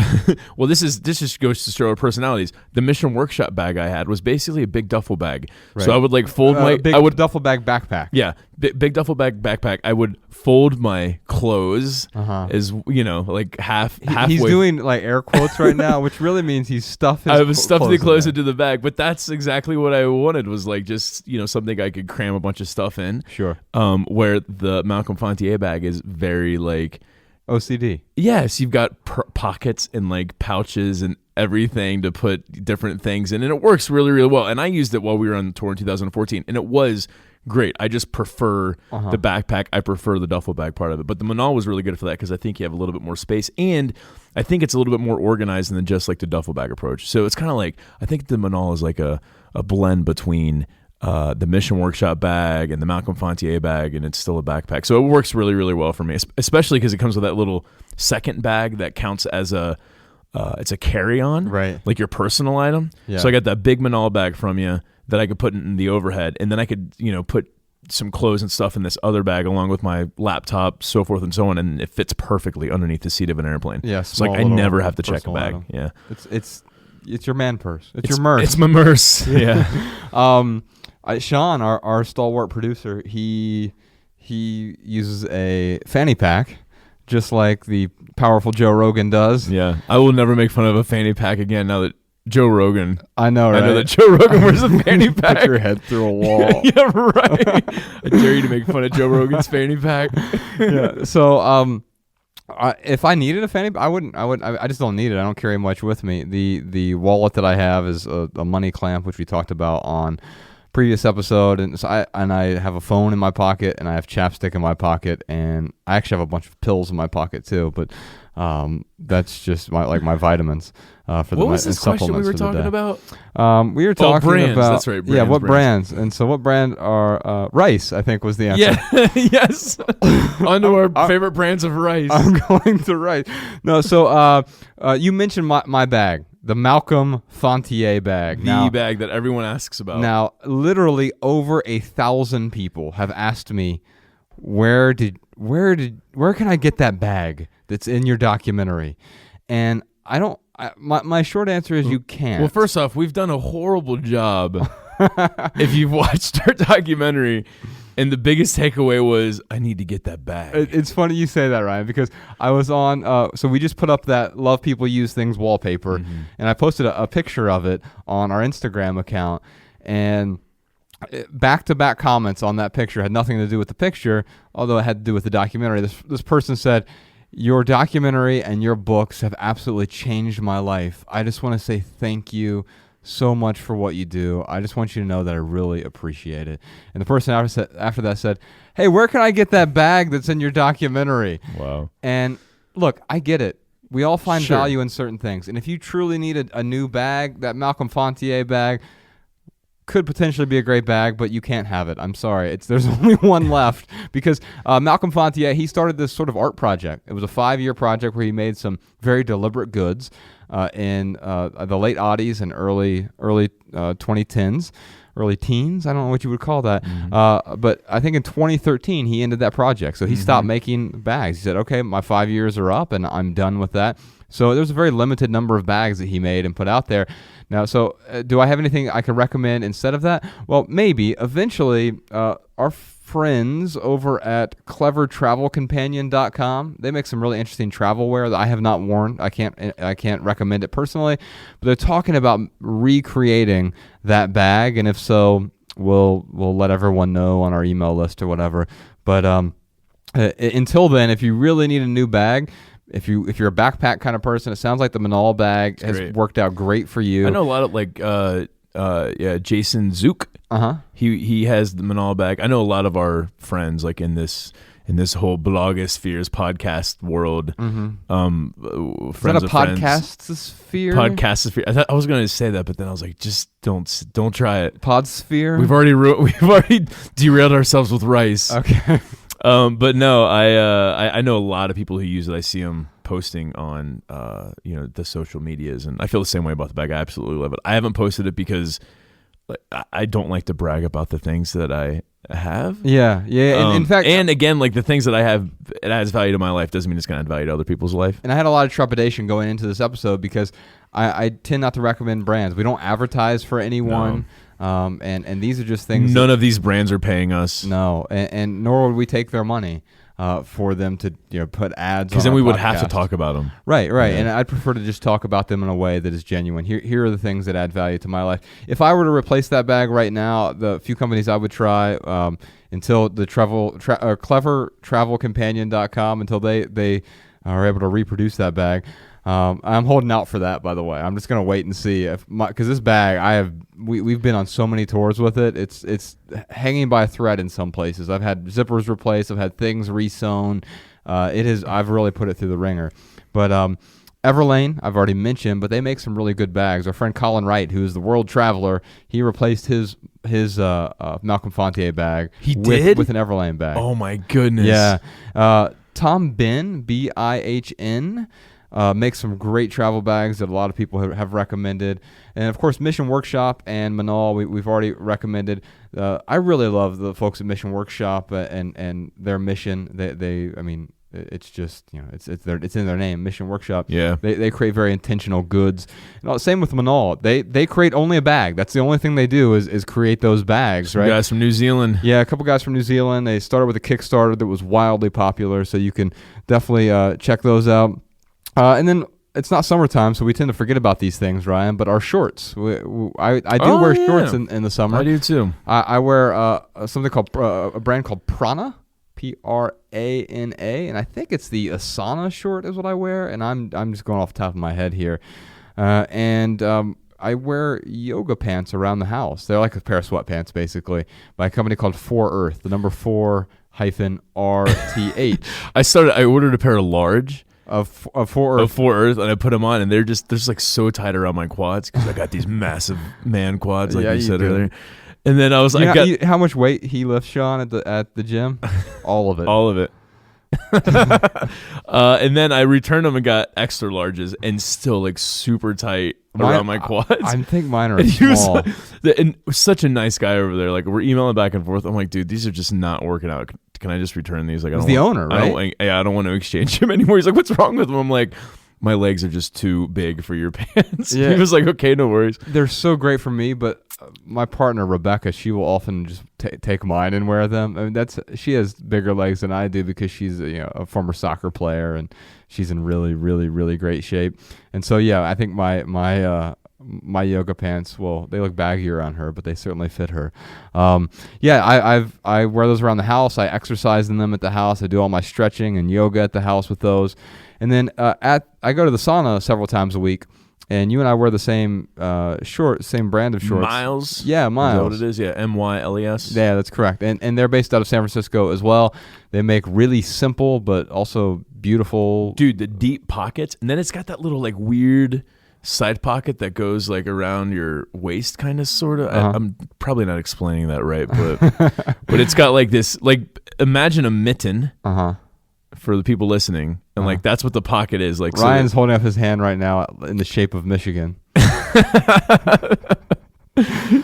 well, this just goes to show our personalities. The Mission Workshop bag I had was basically a big duffel bag. Right. So I would like fold duffel bag backpack. Yeah, big duffel bag backpack. I would fold my clothes as like halfway. He's doing like air quotes right now, which really means he's stuffing. I was stuffing the clothes into the bag, but that's exactly what I wanted. Was like just something I could cram a bunch of stuff in. Sure. Where the Malcolm Fontier bag is very like. OCD. Yes, you've got pockets and like pouches and everything to put different things in, and it works really, really well. And I used it while we were on tour in 2014, and it was great. I just prefer the backpack. I prefer the duffel bag part of it. But the Manal was really good for that because I think you have a little bit more space, and I think it's a little bit more organized than just like the duffel bag approach. So it's kind of like I think the Manal is like a blend between the Mission Workshop bag and the Malcolm Fontier bag, and it's still a backpack. So it works really, really well for me, especially because it comes with that little second bag that counts as it's a carry-on, right? Like your personal item. Yeah. So I got that big Manal bag from you that I could put in the overhead, and then I could, put some clothes and stuff in this other bag along with my laptop, so forth and so on, and it fits perfectly underneath the seat of an airplane. Yeah, it's like I never have to check a bag. Item. Yeah, it's your man purse. It's your Merce. It's my Merce. Yeah. Sean, our stalwart producer, he uses a fanny pack, just like the powerful Joe Rogan does. Yeah, I will never make fun of a fanny pack again. Now that Joe Rogan, I know, right? I know that Joe Rogan wears a fanny pack. Put your head through a wall. Yeah, right. I dare you to make fun of Joe Rogan's fanny pack. Yeah. So, if I needed a fanny, I just don't need it. I don't carry much with me. The wallet that I have is a money clamp, which we talked about on previous episode, and so I have a phone in my pocket, and I have chapstick in my pocket, and I actually have a bunch of pills in my pocket too. But that's just my vitamins for what the What was this question we were talking about? We were talking brands. about That's right. Brands, what brands? And so what brand are rice? I think was the answer. Yeah. Yes. On to our favorite brands of rice. I'm going to rice. No. So you mentioned my bag. The Malcolm Fontier bag. The bag that everyone asks about. Now, literally over 1,000 people have asked me, where can I get that bag that's in your documentary? And my short answer is you can't. Well, first off, we've done a horrible job. If you've watched our documentary, and the biggest takeaway was, I need to get that bag. It's funny you say that, Ryan, because I was on, so we just put up that Love People Use Things wallpaper, and I posted a picture of it on our Instagram account, and back-to-back comments on that picture had nothing to do with the picture, although it had to do with the documentary. This person said, your documentary and your books have absolutely changed my life. I just want to say thank you so much for what you do. I just want you to know that I really appreciate it. And the person after that said, hey, where can I get that bag that's in your documentary? Wow. And look, I get it. We all find value in certain things. And if you truly need a new bag, that Malcolm Fontier bag could potentially be a great bag, but you can't have it. I'm sorry. There's only one left because Malcolm Fontier, he started this sort of art project. It was a 5-year project where he made some very deliberate goods in the late '80s and early 2010s, early teens. I don't know what you would call that. But I think in 2013 he ended that project. So he stopped making bags. He said, okay, my 5 years are up and I'm done with that. So there's a very limited number of bags that he made and put out there. Now, so do I have anything I could recommend instead of that? Well, maybe. Eventually, our friends over at clevertravelcompanion.com, they make some really interesting travel wear that I have not worn. I can't recommend it personally, but they're talking about recreating that bag, and if so, we'll let everyone know on our email list or whatever. But until then, if you really need a new bag, if you're a backpack kind of person, it sounds like the Manal bag has worked out great for you. I know a lot of Jason Zook. He has the Manal bag. I know a lot of our friends like in this whole blogospheres podcast world. Is Friends that a of friends. podcastosphere? Podcastosphere. I was going to say that, but then I was like, just don't try it. Podsphere. We've already derailed ourselves with rice. Okay. But no, I know a lot of people who use it. I see them posting on the social medias, and I feel the same way about the bag. I absolutely love it. I haven't posted it because I don't like to brag about the things that I have. Yeah. And in fact, and again, like the things that I have, it adds value to my life. Doesn't mean it's going to add value to other people's life. and I had a lot of trepidation going into this episode because I tend not to recommend brands. We don't advertise for anyone. And these are just things. None of these brands are paying us. No, and nor would we take their money for them to put ads. Because then we would have to talk about them. Right. Yeah. And I'd prefer to just talk about them in a way that is genuine. Here are the things that add value to my life. If I were to replace that bag right now, the few companies I would try until the clevertravelcompanion.com until they are able to reproduce that bag. I'm holding out for that, by the way. I'm just gonna wait and see because this bag we've been on so many tours with it. It's hanging by a thread in some places. I've had zippers replaced. I've had things resewn. I've really put it through the ringer. But Everlane, I've already mentioned, but they make some really good bags. Our friend Colin Wright, who is the world traveler, he replaced his Malcolm Fontier bag with an Everlane bag. Oh my goodness. Yeah. Tom Bin, Bihn. Makes some great travel bags that a lot of people have recommended. And of course, Mission Workshop and Manal, we've already recommended. I really love the folks at Mission Workshop and their mission. It's just, it's in their name, Mission Workshop. Yeah. They create very intentional goods. And same with Manal. They create only a bag. That's the only thing they do is create those bags, right? Guys from New Zealand. Yeah, a couple guys from New Zealand. They started with a Kickstarter that was wildly popular, so you can definitely check those out. And then it's not summertime, so we tend to forget about these things, Ryan. But our shorts, I do wear shorts in the summer. I do too. I wear something called a brand called Prana, Prana, and I think it's the Asana short is what I wear. And I'm just going off the top of my head here, and I wear yoga pants around the house. They're like a pair of sweatpants, basically, by a company called 4Earth. The number 4-RTH. I ordered a pair of large. Of 4Earth, and I put them on, and they're just like so tight around my quads because I got these massive man quads, like you said earlier. And then I was like, how much weight he lifts, Sean, at the gym? All of it. All of it. And then I returned them and got extra larges, and still like super tight around my quads. I think mine are small. And such a nice guy over there. Like we're emailing back and forth. I'm like, dude, these are just not working out. Can I just return these? Like, I don't want to exchange them anymore. He's like, what's wrong with them? I'm like, my legs are just too big for your pants. Yeah. He was like, okay, no worries. They're so great for me, but my partner Rebecca, she will often just take mine and wear them. I mean, she has bigger legs than I do because she's a former soccer player and she's in really, really, really great shape. And so I think my yoga pants, they look baggier on her, but they certainly fit her. I wear those around the house. I exercise in them at the house. I do all my stretching and yoga at the house with those. And then I go to the sauna several times a week, and you and I wear the same same brand of shorts. Miles? Yeah, Miles. Is that what it is? Yeah, Myles. Yeah, that's correct. And they're based out of San Francisco as well. They make really simple but also beautiful. Dude, the deep pockets, and then it's got that little like weird side pocket that goes like around your waist, kind of, sort of. I'm probably not explaining that right, but it's got like this, like, imagine a mitten for the people listening, and like that's what the pocket is. Like Ryan's holding up his hand right now in the shape of Michigan.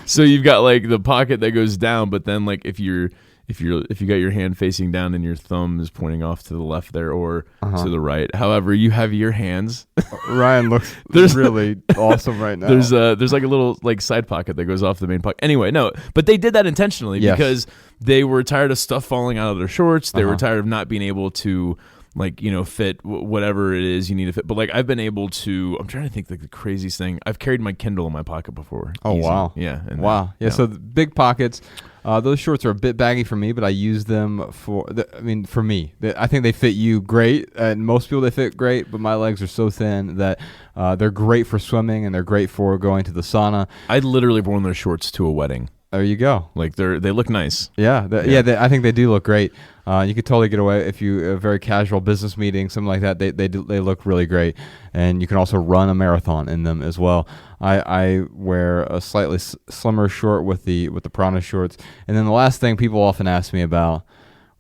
So you've got like the pocket that goes down, but then like if you got your hand facing down and your thumb is pointing off to the left there or to the right, however you have your hands. Ryan looks really awesome right now. There's like a little like side pocket that goes off the main pocket. Anyway, no, but they did that intentionally because they were tired of stuff falling out of their shorts. They were tired of not being able to like, fit whatever it is you need to fit. But like I've been able to, I'm trying to think like the craziest thing. I've carried my Kindle in my pocket before. Oh, Easy. wow. Yeah. And wow. Yeah. So the big pockets, those shorts are a bit baggy for me, but I use them for me. I think they fit you great. And most people, they fit great, but my legs are so thin that they're great for swimming and they're great for going to the sauna. I literally worn those shorts to a wedding. There you go. Like they look nice. Yeah, I think they do look great. You could totally get away if you a very casual business meeting, something like that. They look really great, and you can also run a marathon in them as well. I wear a slightly slimmer short with the Prana shorts, and then the last thing people often ask me about: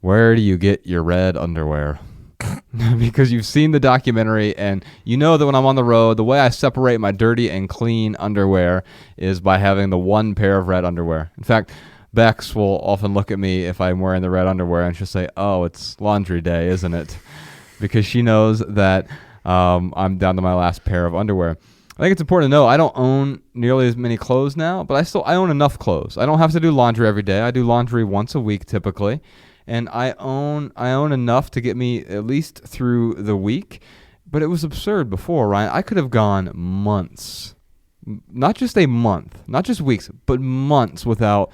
where do you get your red underwear? Because you've seen the documentary and you know that when I'm on the road, the way I separate my dirty and clean underwear is by having the one pair of red underwear. In fact, Bex will often look at me if I'm wearing the red underwear and she'll say, "Oh, it's laundry day, isn't it?" Because she knows that I'm down to my last pair of underwear. I think it's important to know I don't own nearly as many clothes now, but I own enough clothes. I don't have to do laundry every day. I do laundry once a week typically. And I own enough to get me at least through the week, but it was absurd before, Ryan. I could have gone months, not just a month, not just weeks, but months without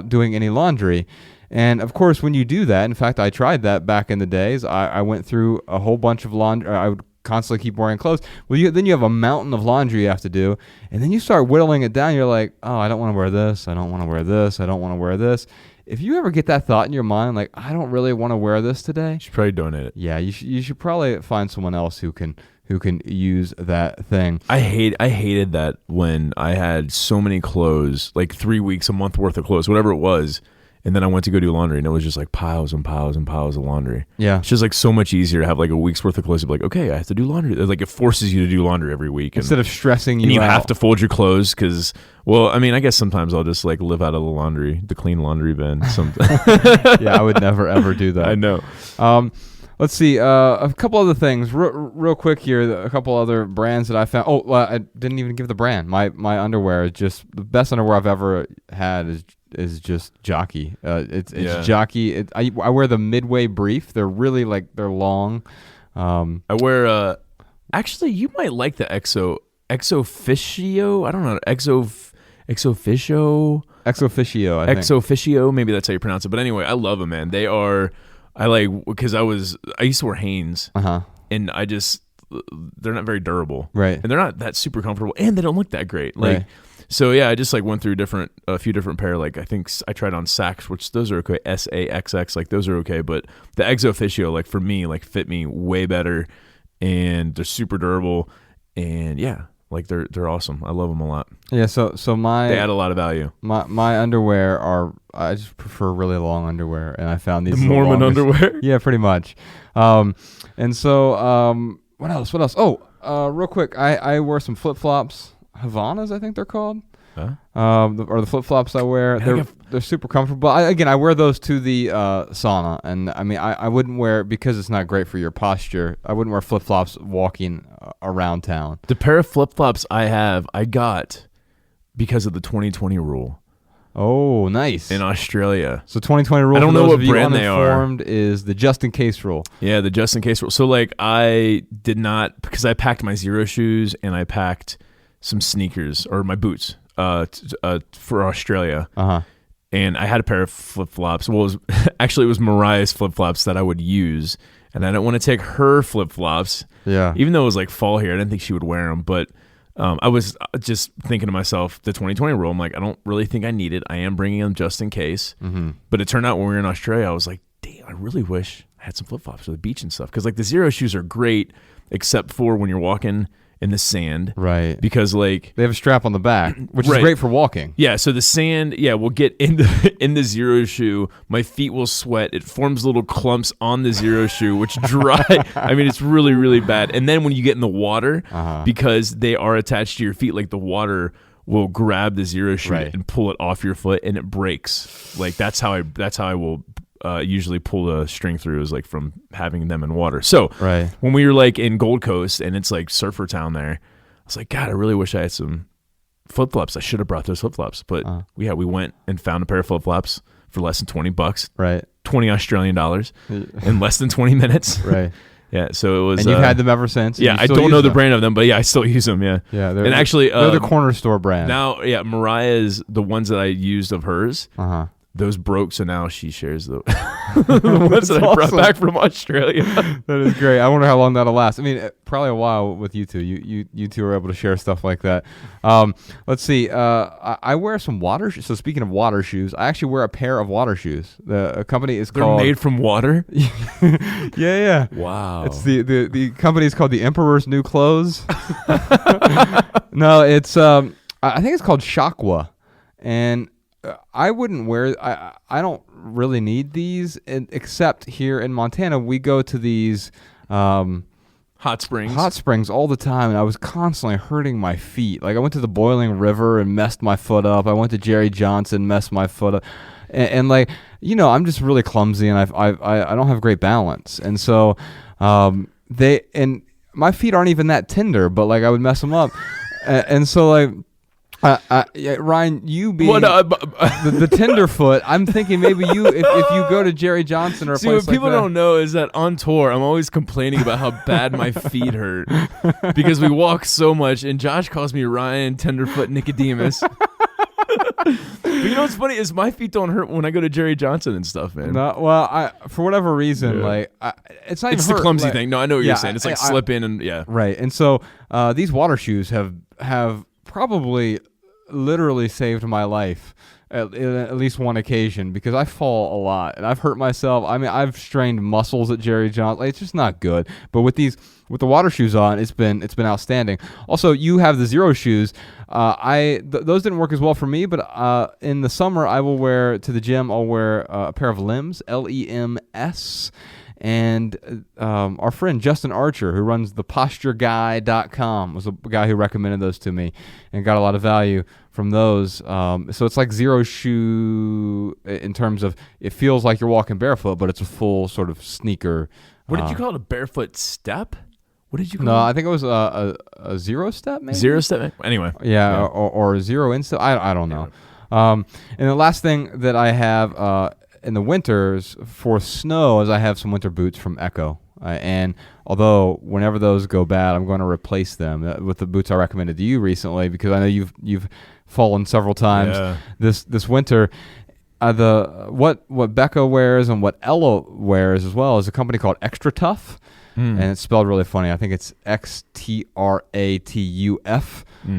doing any laundry. And of course, when you do that, in fact, I tried that back in the days. I went through a whole bunch of laundry. I would constantly keep wearing clothes. Well, then you have a mountain of laundry you have to do, and then you start whittling it down. You're like, oh, I don't want to wear this. I don't want to wear this. I don't want to wear this. If you ever get that thought in your mind, like, I don't really want to wear this today, you should probably donate it. Yeah, you should probably find someone else who can use that thing. I hated that when I had so many clothes, like 3 weeks, a month worth of clothes, whatever it was. And then I went to go do laundry, and it was just like piles and piles and piles of laundry. Yeah. It's just like so much easier to have like a week's worth of clothes. To be like, okay, I have to do laundry. Like it forces you to do laundry every week. Instead of stressing you out. And you have to fold your clothes because, well, I mean, I guess sometimes I'll just like live out of the clean laundry bin. Yeah, I would never, ever do that. I know. Let's see. A couple other things real quick here. A couple other brands that I found. Oh, well, I didn't even give the brand. My underwear is just the best underwear I've ever had is just Jockey. It's Jockey. I wear the Midway Brief. They're really they're long. I wear actually you might like the Exofficio. I don't know. Exofficio, I think. Exofficio, maybe that's how you pronounce it. But anyway, I love them, man. They are because I used to wear Hanes. And they're not very durable. Right. And they're not that super comfortable and they don't look that great. Right. So yeah, I just went through a few different pair. Like I think I tried on Sax, which those are okay. SAXX, those are okay. But the Exofficio, for me, fit me way better, and they're super durable. And yeah, they're awesome. I love them a lot. Yeah. So they add a lot of value. My underwear I just prefer really long underwear, and I found these Mormon underwear. Yeah, pretty much. And so what else? Oh, real quick, I wear some flip flops. Havanas, I think they're called. Huh? Or the flip flops I wear. They're super comfortable. I wear those to the sauna, and I mean I wouldn't wear, because it's not great for your posture. I wouldn't wear flip flops walking around town. The pair of flip flops I got because of the 2020 rule. Oh, nice. In Australia. So 2020 rule, I don't know what brand they are. Is the just in case rule. Yeah, the just in case rule. So I did not, because I packed my Zero shoes and I packed some sneakers or my boots for Australia. And I had a pair of flip-flops. Well, it was Mariah's flip-flops that I would use, and I don't want to take her flip-flops. Yeah. Even though it was fall here, I didn't think she would wear them, but I was just thinking to myself, the 2020 rule, I'm like, I don't really think I need it. I am bringing them just in case. But it turned out when we were in Australia, I was like, damn, I really wish I had some flip-flops for the beach and stuff. Because the Zero shoes are great, except for when you're walking in the sand, right? Because they have a strap on the back, which is great for walking. Yeah, so the sand, will get in the Zero shoe. My feet will sweat. It forms little clumps on the Zero shoe, which dry. I mean, it's really, really bad. And then when you get in the water, because they are attached to your feet, the water will grab the Zero shoe and pull it off your foot, and it breaks. That's how I will usually pull the string through, is from having them in water. So when we were in Gold Coast and it's surfer town there, I was like, God, I really wish I had some flip flops. I should have brought those flip flops, but we went and found a pair of flip flops for less than $20, Right. 20 Australian dollars in less than 20 minutes. Right. Yeah, so it was. And you've had them ever since? Yeah, I don't know the brand of them, but yeah, I still use them. Yeah, Yeah, and actually, they're the corner store brand. now. Yeah, Mariah's the ones that I used of hers. Uh-huh. Those broke, so now she shares the, the ones that I brought back from Australia. That is great. I wonder how long that'll last. I mean, probably a while with you two. You two are able to share stuff like that. Let's see. I wear some water. So speaking of water shoes, I actually wear a pair of water shoes. The company is They're called. made from water. Yeah. Wow. It's the company is called the Emperor's New Clothes. No, it's I think it's called Shakwa, and I wouldn't wear. I don't really need these, except here in Montana, we go to these hot springs all the time, and I was constantly hurting my feet. Like I went to the Boiling River and messed my foot up. I went to Jerry Johnson, messed my foot up, and like I'm just really clumsy, and I don't have great balance, and so my feet aren't even that tender, but like I would mess them up, and so like. Yeah, Ryan, you being the tenderfoot, I'm thinking maybe you, if you go to Jerry Johnson or a See, place what people like that, don't know is that on tour, I'm always complaining about how bad my feet hurt because we walk so much, and Josh calls me Ryan Tenderfoot Nicodemus. But you know what's funny is my feet don't hurt when I go to Jerry Johnson and stuff, man. No, well, for whatever reason, it's not even the hurt, clumsy like, thing. No, I know what yeah, you're saying. It's like slip in and yeah. Right, and so these water shoes have probably literally saved my life at least one occasion, because I fall a lot and I've hurt myself. I mean, I've strained muscles at Jerry Johnson. Like, it's just not good. But with the water shoes on, it's been outstanding. Also, you have the Zero shoes. Those didn't work as well for me, but in the summer I will wear to the gym. I'll wear a pair of Lims, LEMS. And our friend Justin Archer, who runs thepostureguy.com, was a guy who recommended those to me and got a lot of value from those. So it's like Zero shoe in terms of it feels like you're walking barefoot, but it's a full sort of sneaker. What did you call it? A barefoot step? What did you call it? No, I think it was a zero step, maybe? Zero step? Anyway. Yeah. Or a zero in step. I don't know. And the last thing that I have in the winters for snow is I have some winter boots from Echo. And although whenever those go bad, I'm going to replace them with the boots I recommended to you recently, because I know you've fallen several times this winter. What Becca wears and what Ella wears as well is a company called Extra Tough. And it's spelled really funny. I think it's XTRATUF,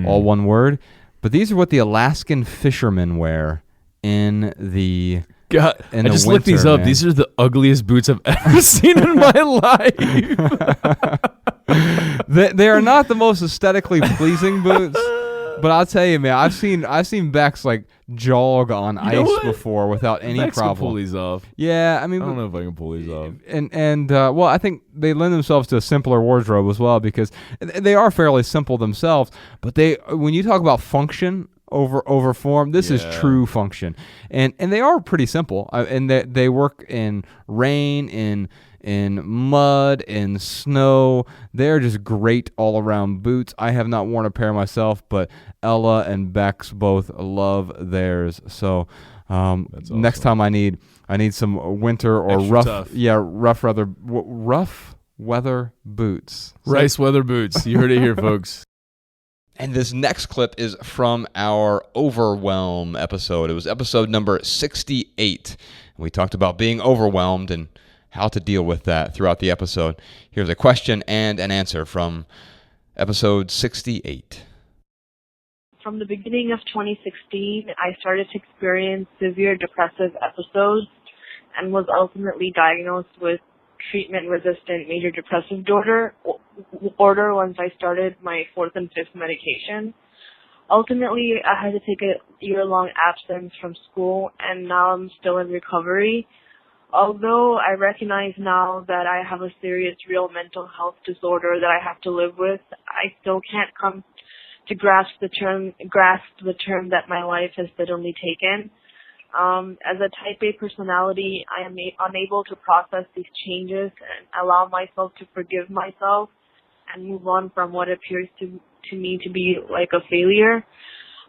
all one word. But these are what the Alaskan fishermen wear in the God, I just looked these up. Man. These are the ugliest boots I've ever seen in my life. They are not the most aesthetically pleasing boots, but I'll tell you, man, I've seen Bex like jog on ice before without any Bex problem. Can pull these off. Yeah, I mean, I don't know if I can pull these off. And well, I think they lend themselves to a simpler wardrobe as well, because they are fairly simple themselves. But when you talk about function over form, this is true function, and they are pretty simple, and they work in rain, in mud, in snow. They're just great all around boots. I have not worn a pair myself, but Ella and Bex both love theirs. So awesome. Next time I need some winter or rough weather boots. Rice weather boots. You heard it here, folks. And this next clip is from our Overwhelm episode. It was episode number 68. We talked about being overwhelmed and how to deal with that throughout the episode. Here's a question and an answer from episode 68. From the beginning of 2016, I started to experience severe depressive episodes and was ultimately diagnosed with treatment-resistant major depressive disorder once I started my 4th and 5th medication. Ultimately, I had to take a year-long absence from school, and now I'm still in recovery. Although I recognize now that I have a serious real mental health disorder that I have to live with, I still can't come to grasp the term that my life has suddenly taken. As a type A personality, I am unable to process these changes and allow myself to forgive myself and move on from what appears to me to be like a failure.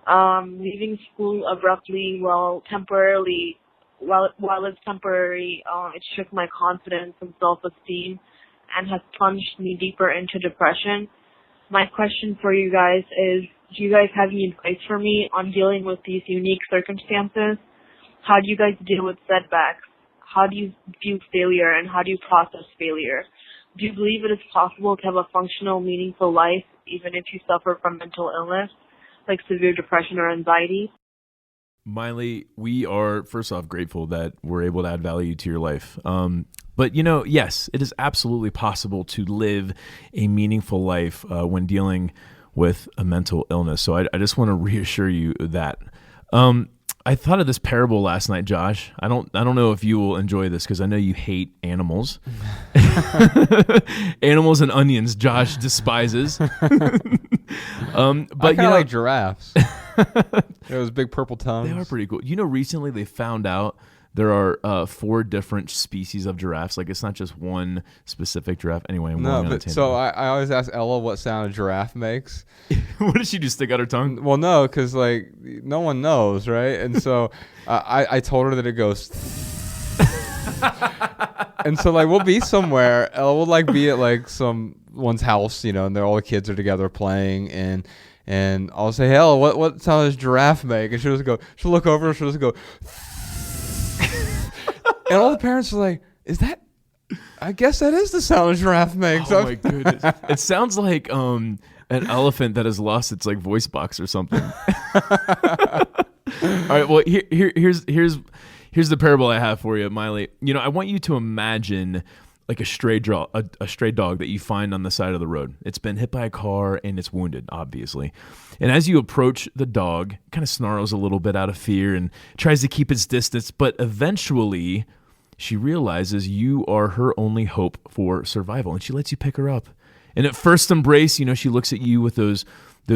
Leaving school abruptly while temporarily while it's temporary, it shook my confidence and self-esteem and has plunged me deeper into depression. My question for you guys is, do you guys have any advice for me on dealing with these unique circumstances? How do you guys deal with setbacks? How do you view failure, and how do you process failure? Do you believe it is possible to have a functional, meaningful life even if you suffer from mental illness, like severe depression or anxiety? Miley, we are, first off, grateful that we're able to add value to your life. But, yes, it is absolutely possible to live a meaningful life when dealing with a mental illness. So I just want to reassure you that. I thought of this parable last night, Josh. I don't know if you will enjoy this because I know you hate animals. Animals and onions, Josh despises. But I kind of like giraffes. Those big purple tongues. They are pretty cool. Recently they found out there are 4 different species of giraffes. Like, it's not just one specific giraffe. Anyway, so I always ask Ella what sound a giraffe makes. What does she do? Stick out her tongue? Well, no, because no one knows, right? And so I told her that it goes. And so we'll be somewhere. Ella will be at someone's house, and all the kids are together playing, and I'll say, "Hey, Ella, what sound does giraffe make?" And she'll look over and she'll just go. And all the parents are like, "Is that? I guess that is the sound a giraffe makes." Oh my goodness! It sounds like an elephant that has lost its voice box or something. All right. Well, here's the parable I have for you, Miley. I want you to imagine a stray dog that you find on the side of the road. It's been hit by a car and it's wounded, obviously. And as you approach the dog, it kind of snarls a little bit out of fear and tries to keep its distance, but eventually she realizes you are her only hope for survival, and she lets you pick her up. And at first embrace, she looks at you with those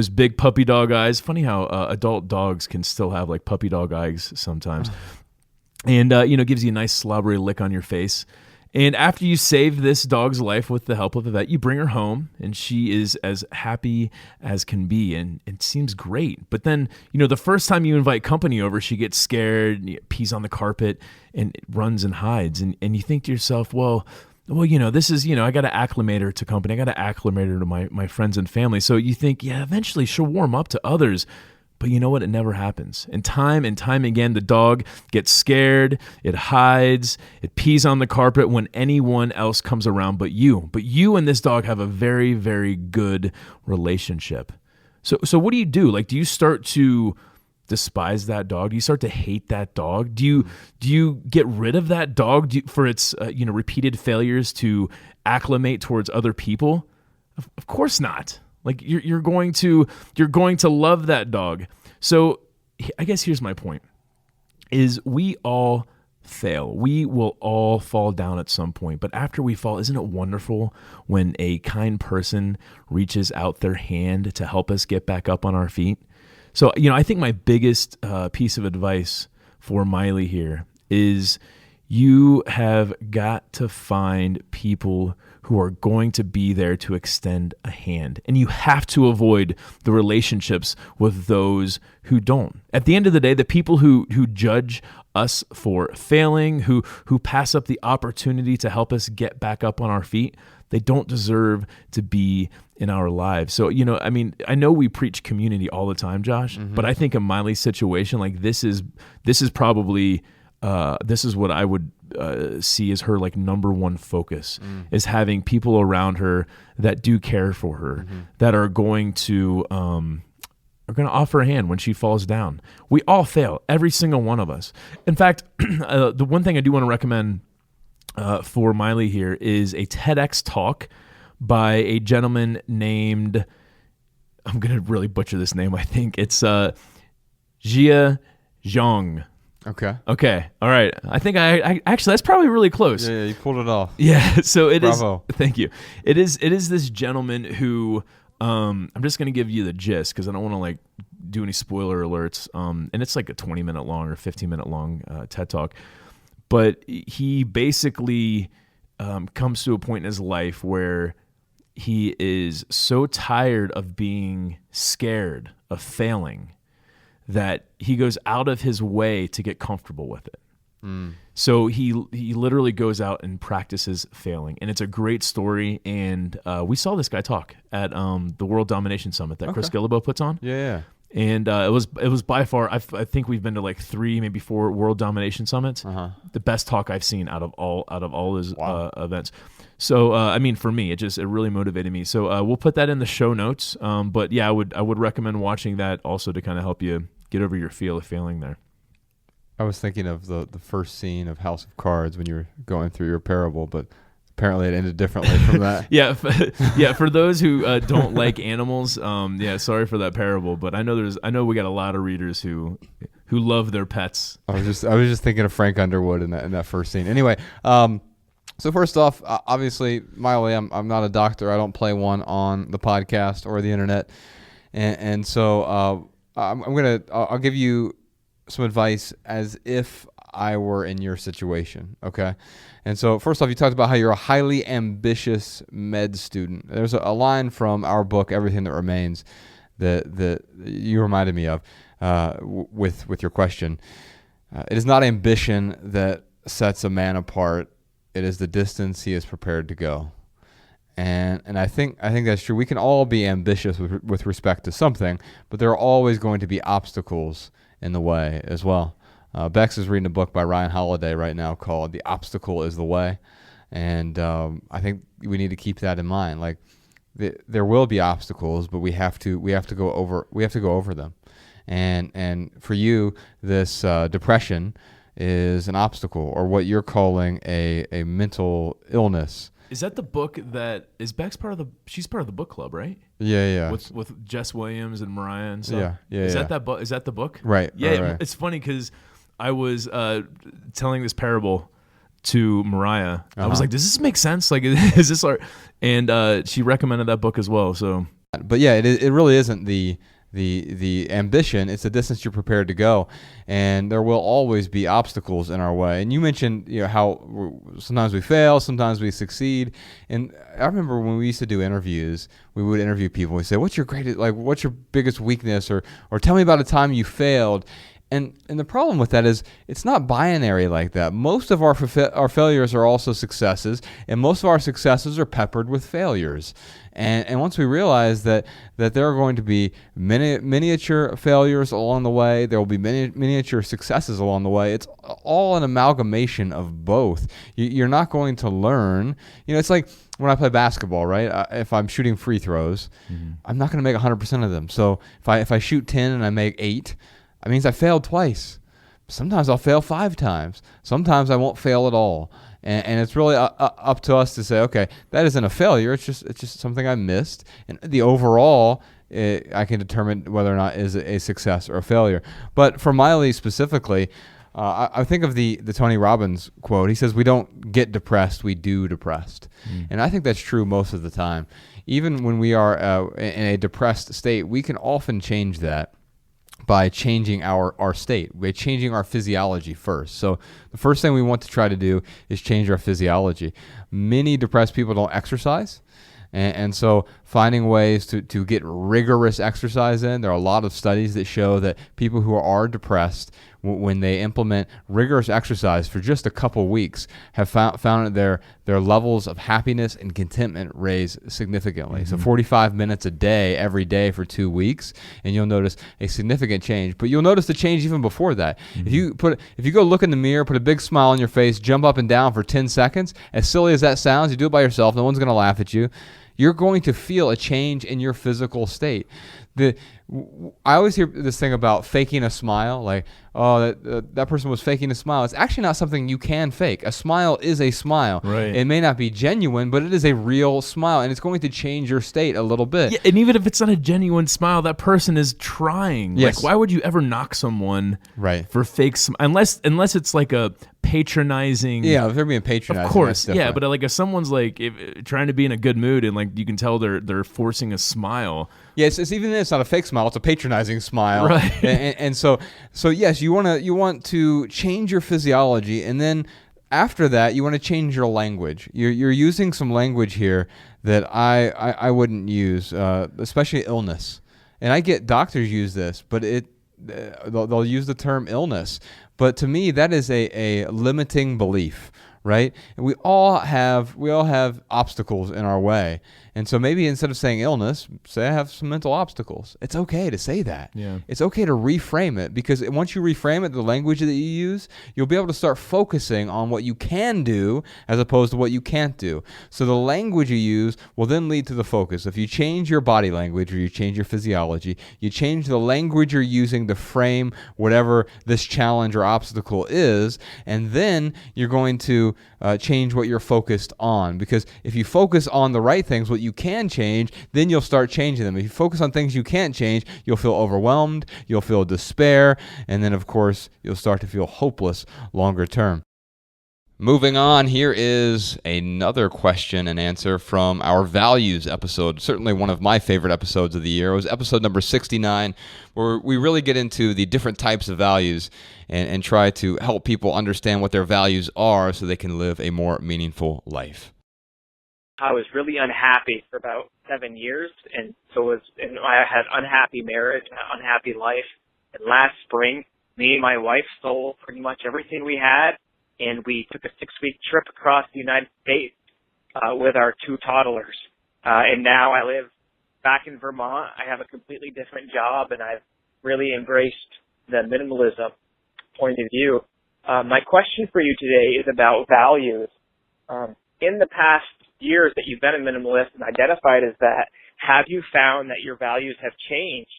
big puppy dog eyes. Funny how adult dogs can still have puppy dog eyes sometimes. And, gives you a nice slobbery lick on your face. And after you save this dog's life with the help of a vet, you bring her home, and she is as happy as can be, and it seems great. But then, the first time you invite company over, she gets scared, pees on the carpet, and runs and hides. And you think to yourself, well, this is, I got to acclimate her to company. I got to acclimate her to my friends and family. So you think, yeah, eventually she'll warm up to others. But you know what? It never happens. And time again, the dog gets scared, it hides, it pees on the carpet when anyone else comes around but you. But you and this dog have a very, very good relationship. So what do you do? Do you start to despise that dog? Do you start to hate that dog? Do you get rid of that dog for its repeated failures to acclimate towards other people? Of course not. You're going to love that dog. So I guess here's my point, is we all fail. We will all fall down at some point. But after we fall, isn't it wonderful when a kind person reaches out their hand to help us get back up on our feet? So, I think my biggest piece of advice for Miley here is you have got to find people who are going to be there to extend a hand. And you have to avoid the relationships with those who don't. At the end of the day, the people who judge us for failing, who pass up the opportunity to help us get back up on our feet, they don't deserve to be in our lives. So, I know we preach community all the time, Josh, but I think in Miley's situation, this is probably this is what I would see as her number one focus, is having people around her that do care for her, that are going to offer a hand when she falls down. We all fail, every single one of us. In fact, the one thing I do want to recommend for Miley here is a TEDx talk by a gentleman named, I'm going to really butcher this name, I think. It's Jia Zhang. Okay. All right. I think I actually, that's probably really close. Yeah, you pulled it off. Yeah. So it Bravo. is. Thank you. It is this gentleman who, I'm just going to give you the gist because I don't want to do any spoiler alerts. And it's a 20-minute long or 15-minute long TED Talk. But he basically comes to a point in his life where he is so tired of being scared of failing that he goes out of his way to get comfortable with it. So he literally goes out and practices failing, and it's a great story. And we saw this guy talk at the World Domination Summit that Chris Guillebeau puts on. Yeah. And it was by far, I think we've been to like 3, maybe 4 World Domination Summits. The best talk I've seen out of all his events. So I mean, for me, it really motivated me. So we'll put that in the show notes. But yeah, I would recommend watching that also to kind of help you get over your fear of failing there. I was thinking of the first scene of House of Cards when you were going through your parable, but apparently it ended differently from that. Yeah, for those who don't like animals, sorry for that parable, but I know we got a lot of readers who love their pets. I was just thinking of Frank Underwood in that first scene. Anyway, so first off, obviously, Miley, I'm not a doctor. I don't play one on the podcast or the internet, and so I'll give you some advice as if I were in your situation, okay? And so first off, you talked about how you're a highly ambitious med student. There's a line from our book, Everything That Remains, that you reminded me of with your question. It is not ambition that sets a man apart. It is the distance he is prepared to go. And I think that's true. We can all be ambitious with respect to something, but there are always going to be obstacles in the way as well. Bex is reading a book by Ryan Holiday right now called "The Obstacle Is the Way," and I think we need to keep that in mind. Like there will be obstacles, but we have to go over them. And for you, this depression is an obstacle, or what you're calling a mental illness. Is that the book that is Bex part of the? She's part of the book club, right? Yeah. With Jess Williams and Mariah and stuff. Yeah. Is that the book? Right. Yeah. Right. It's funny because I was telling this parable to Mariah. I was like, "Does this make sense? Like, is this art?" And she recommended that book as well. So, but yeah, it really isn't the ambition. It's the distance you're prepared to go, and there will always be obstacles in our way. And you mentioned how sometimes we fail, sometimes we succeed. And I remember when we used to do interviews, we would interview people. We say, "What's your biggest weakness?" or "Tell me about a time you failed." And the problem with that is it's not binary like that. Most of our failures are also successes, and most of our successes are peppered with failures. And once we realize that there are going to be miniature failures along the way, there will be miniature successes along the way. It's all an amalgamation of both. You're not going to learn. It's like when I play basketball, right? If I'm shooting free throws, I'm not going to make 100% of them. So if I shoot 10 and I make 8, that means I failed twice. Sometimes I'll fail 5 times. Sometimes I won't fail at all. And it's really up to us to say, okay, that isn't a failure. It's just something I missed. And the overall, I can determine whether or not is a success or a failure. But for Miley specifically, I think of the Tony Robbins quote. He says, "We don't get depressed, we do depressed." And I think that's true most of the time. Even when we are in a depressed state, we can often change that by changing our state, by changing our physiology first. So the first thing we want to try to do is change our physiology. Many depressed people don't exercise. And so finding ways to get rigorous exercise in, there are a lot of studies that show that people who are depressed, when they implement rigorous exercise for just a couple weeks, have found that their levels of happiness and contentment raise significantly. So 45 minutes a day, every day for 2 weeks, and you'll notice a significant change. But you'll notice the change even before that. If you go look in the mirror, put a big smile on your face, jump up and down for 10 seconds, as silly as that sounds, you do it by yourself, no one's going to laugh at you. You're going to feel a change in your physical state. I always hear this thing about faking a smile, like, oh, that person was faking a smile. It's actually not something you can fake. A smile is a smile. Right. It may not be genuine, but it is a real smile, and it's going to change your state a little bit. Yeah, and even if it's not a genuine smile, that person is trying. Yes. Like, why would you ever knock someone Right. for fake unless it's like a patronizing? Yeah, if they're being patronizing, of course. that's Yeah, different. but like if someone's like trying to be in a good mood and like you can tell they're forcing a smile. Yeah, it's even if it's not a fake smile, it's a patronizing smile. Right. And so yes, you want to change your physiology, and then after that, you want to change your language. You're using some language here that I wouldn't use, especially illness. And I get doctors use this, but they'll use the term illness. But to me, that is a limiting belief, right? And we all have obstacles in our way. And so maybe instead of saying illness, say I have some mental obstacles. It's okay to say that. Yeah. It's okay to reframe it, because once you reframe it, the language that you use, you'll be able to start focusing on what you can do as opposed to what you can't do. So the language you use will then lead to the focus. If you change your body language, or you change your physiology, you change the language you're using to frame whatever this challenge or obstacle is, and then you're going to change what you're focused on. Because if you focus on the right things, what you can change, then you'll start changing them. If you focus on things you can't change, you'll feel overwhelmed, you'll feel despair, and then of course you'll start to feel hopeless longer term. Moving on, here is another question and answer from our values episode. Certainly one of my favorite episodes of the year. It was episode number 69, where we really get into the different types of values and try to help people understand what their values are so they can live a more meaningful life. I was really unhappy for about 7 years, and I had unhappy marriage, and an unhappy life. And last spring, me and my wife sold pretty much everything we had, and we took a 6-week trip across the United States with our 2 toddlers. And now I live back in Vermont. I have a completely different job, and I've really embraced the minimalism point of view. My question for you today is about values. In the past years that you've been a minimalist and identified as that, have you found that your values have changed?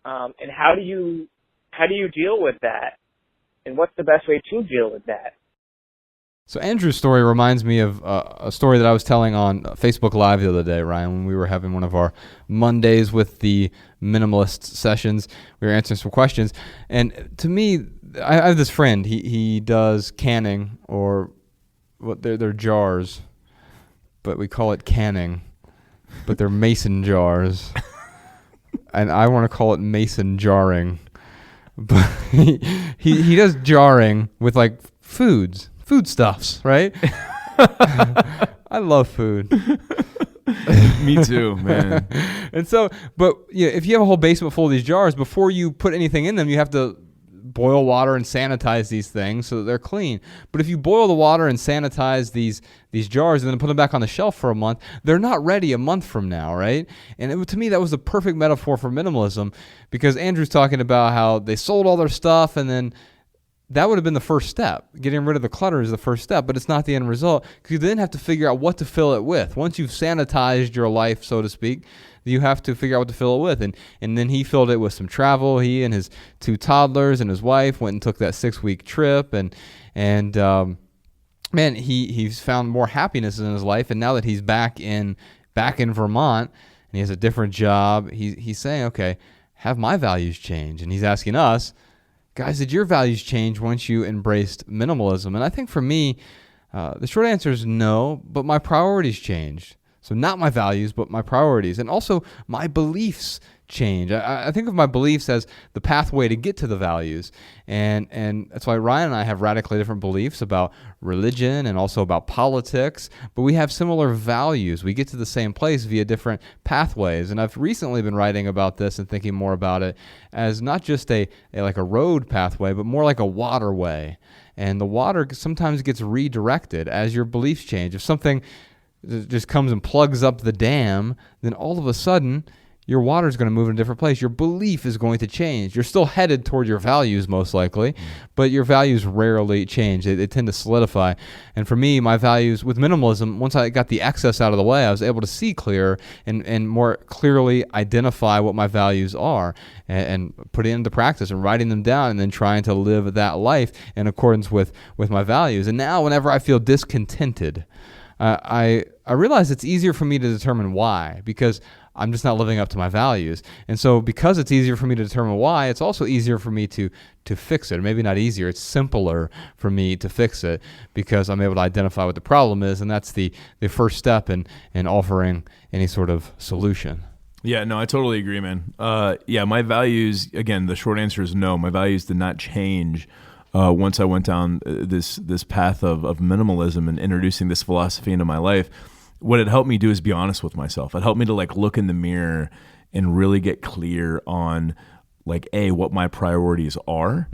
And how do you deal with that? And what's the best way to deal with that? So Andrew's story reminds me of a story that I was telling on Facebook Live the other day, Ryan, when we were having one of our Mondays with the minimalist sessions. We were answering some questions. And to me, I have this friend. He does canning, or what they're jars, but we call it canning. But they're mason jars. And I want to call it mason jarring. But he does jarring with like foodstuffs, right? I love food. Me too, man. And so, but if you have a whole basement full of these jars, before you put anything in them, you have to boil water and sanitize these things so that they're clean. But if you boil the water and sanitize these jars and then put them back on the shelf for a month, they're not ready a month from now, right? And to me, that was the perfect metaphor for minimalism, because Andrew's talking about how they sold all their stuff, and then that would have been the first step. Getting rid of the clutter is the first step, but it's not the end result, because you then have to figure out what to fill it with. Once you've sanitized your life, so to speak, you have to figure out what to fill it with. And then he filled it with some travel. He and his 2 toddlers and his wife went and took that 6-week trip. And man, he's found more happiness in his life. And now that he's back in Vermont and he has a different job, he's saying, okay, have my values changed? And he's asking us, guys, did your values change once you embraced minimalism? And I think for me, the short answer is no, but my priorities changed. So not my values, but my priorities. And also my beliefs change. I think of my beliefs as the pathway to get to the values. And that's why Ryan and I have radically different beliefs about religion and also about politics, but we have similar values. We get to the same place via different pathways. And I've recently been writing about this and thinking more about it as not just a road pathway, but more like a waterway. And the water sometimes gets redirected as your beliefs change. If something just comes and plugs up the dam, then all of a sudden your water is going to move in a different place. Your belief is going to change. You're still headed toward your values most likely, but your values rarely change. They tend to solidify. And for me, my values with minimalism, once I got the excess out of the way, I was able to see clearer and more clearly identify what my values are and put it into practice and writing them down and then trying to live that life in accordance with my values. And now whenever I feel discontented, I realize it's easier for me to determine why, because I'm just not living up to my values. And so because it's easier for me to determine why, it's also easier for me to fix it. Or maybe not easier, it's simpler for me to fix it because I'm able to identify what the problem is, and that's the first step in offering any sort of solution. Yeah, no, I totally agree, man. My values, again, the short answer is no. My values did not change once I went down this path of minimalism and introducing this philosophy into my life. What it helped me do is be honest with myself. It helped me to look in the mirror and really get clear on like what my priorities are,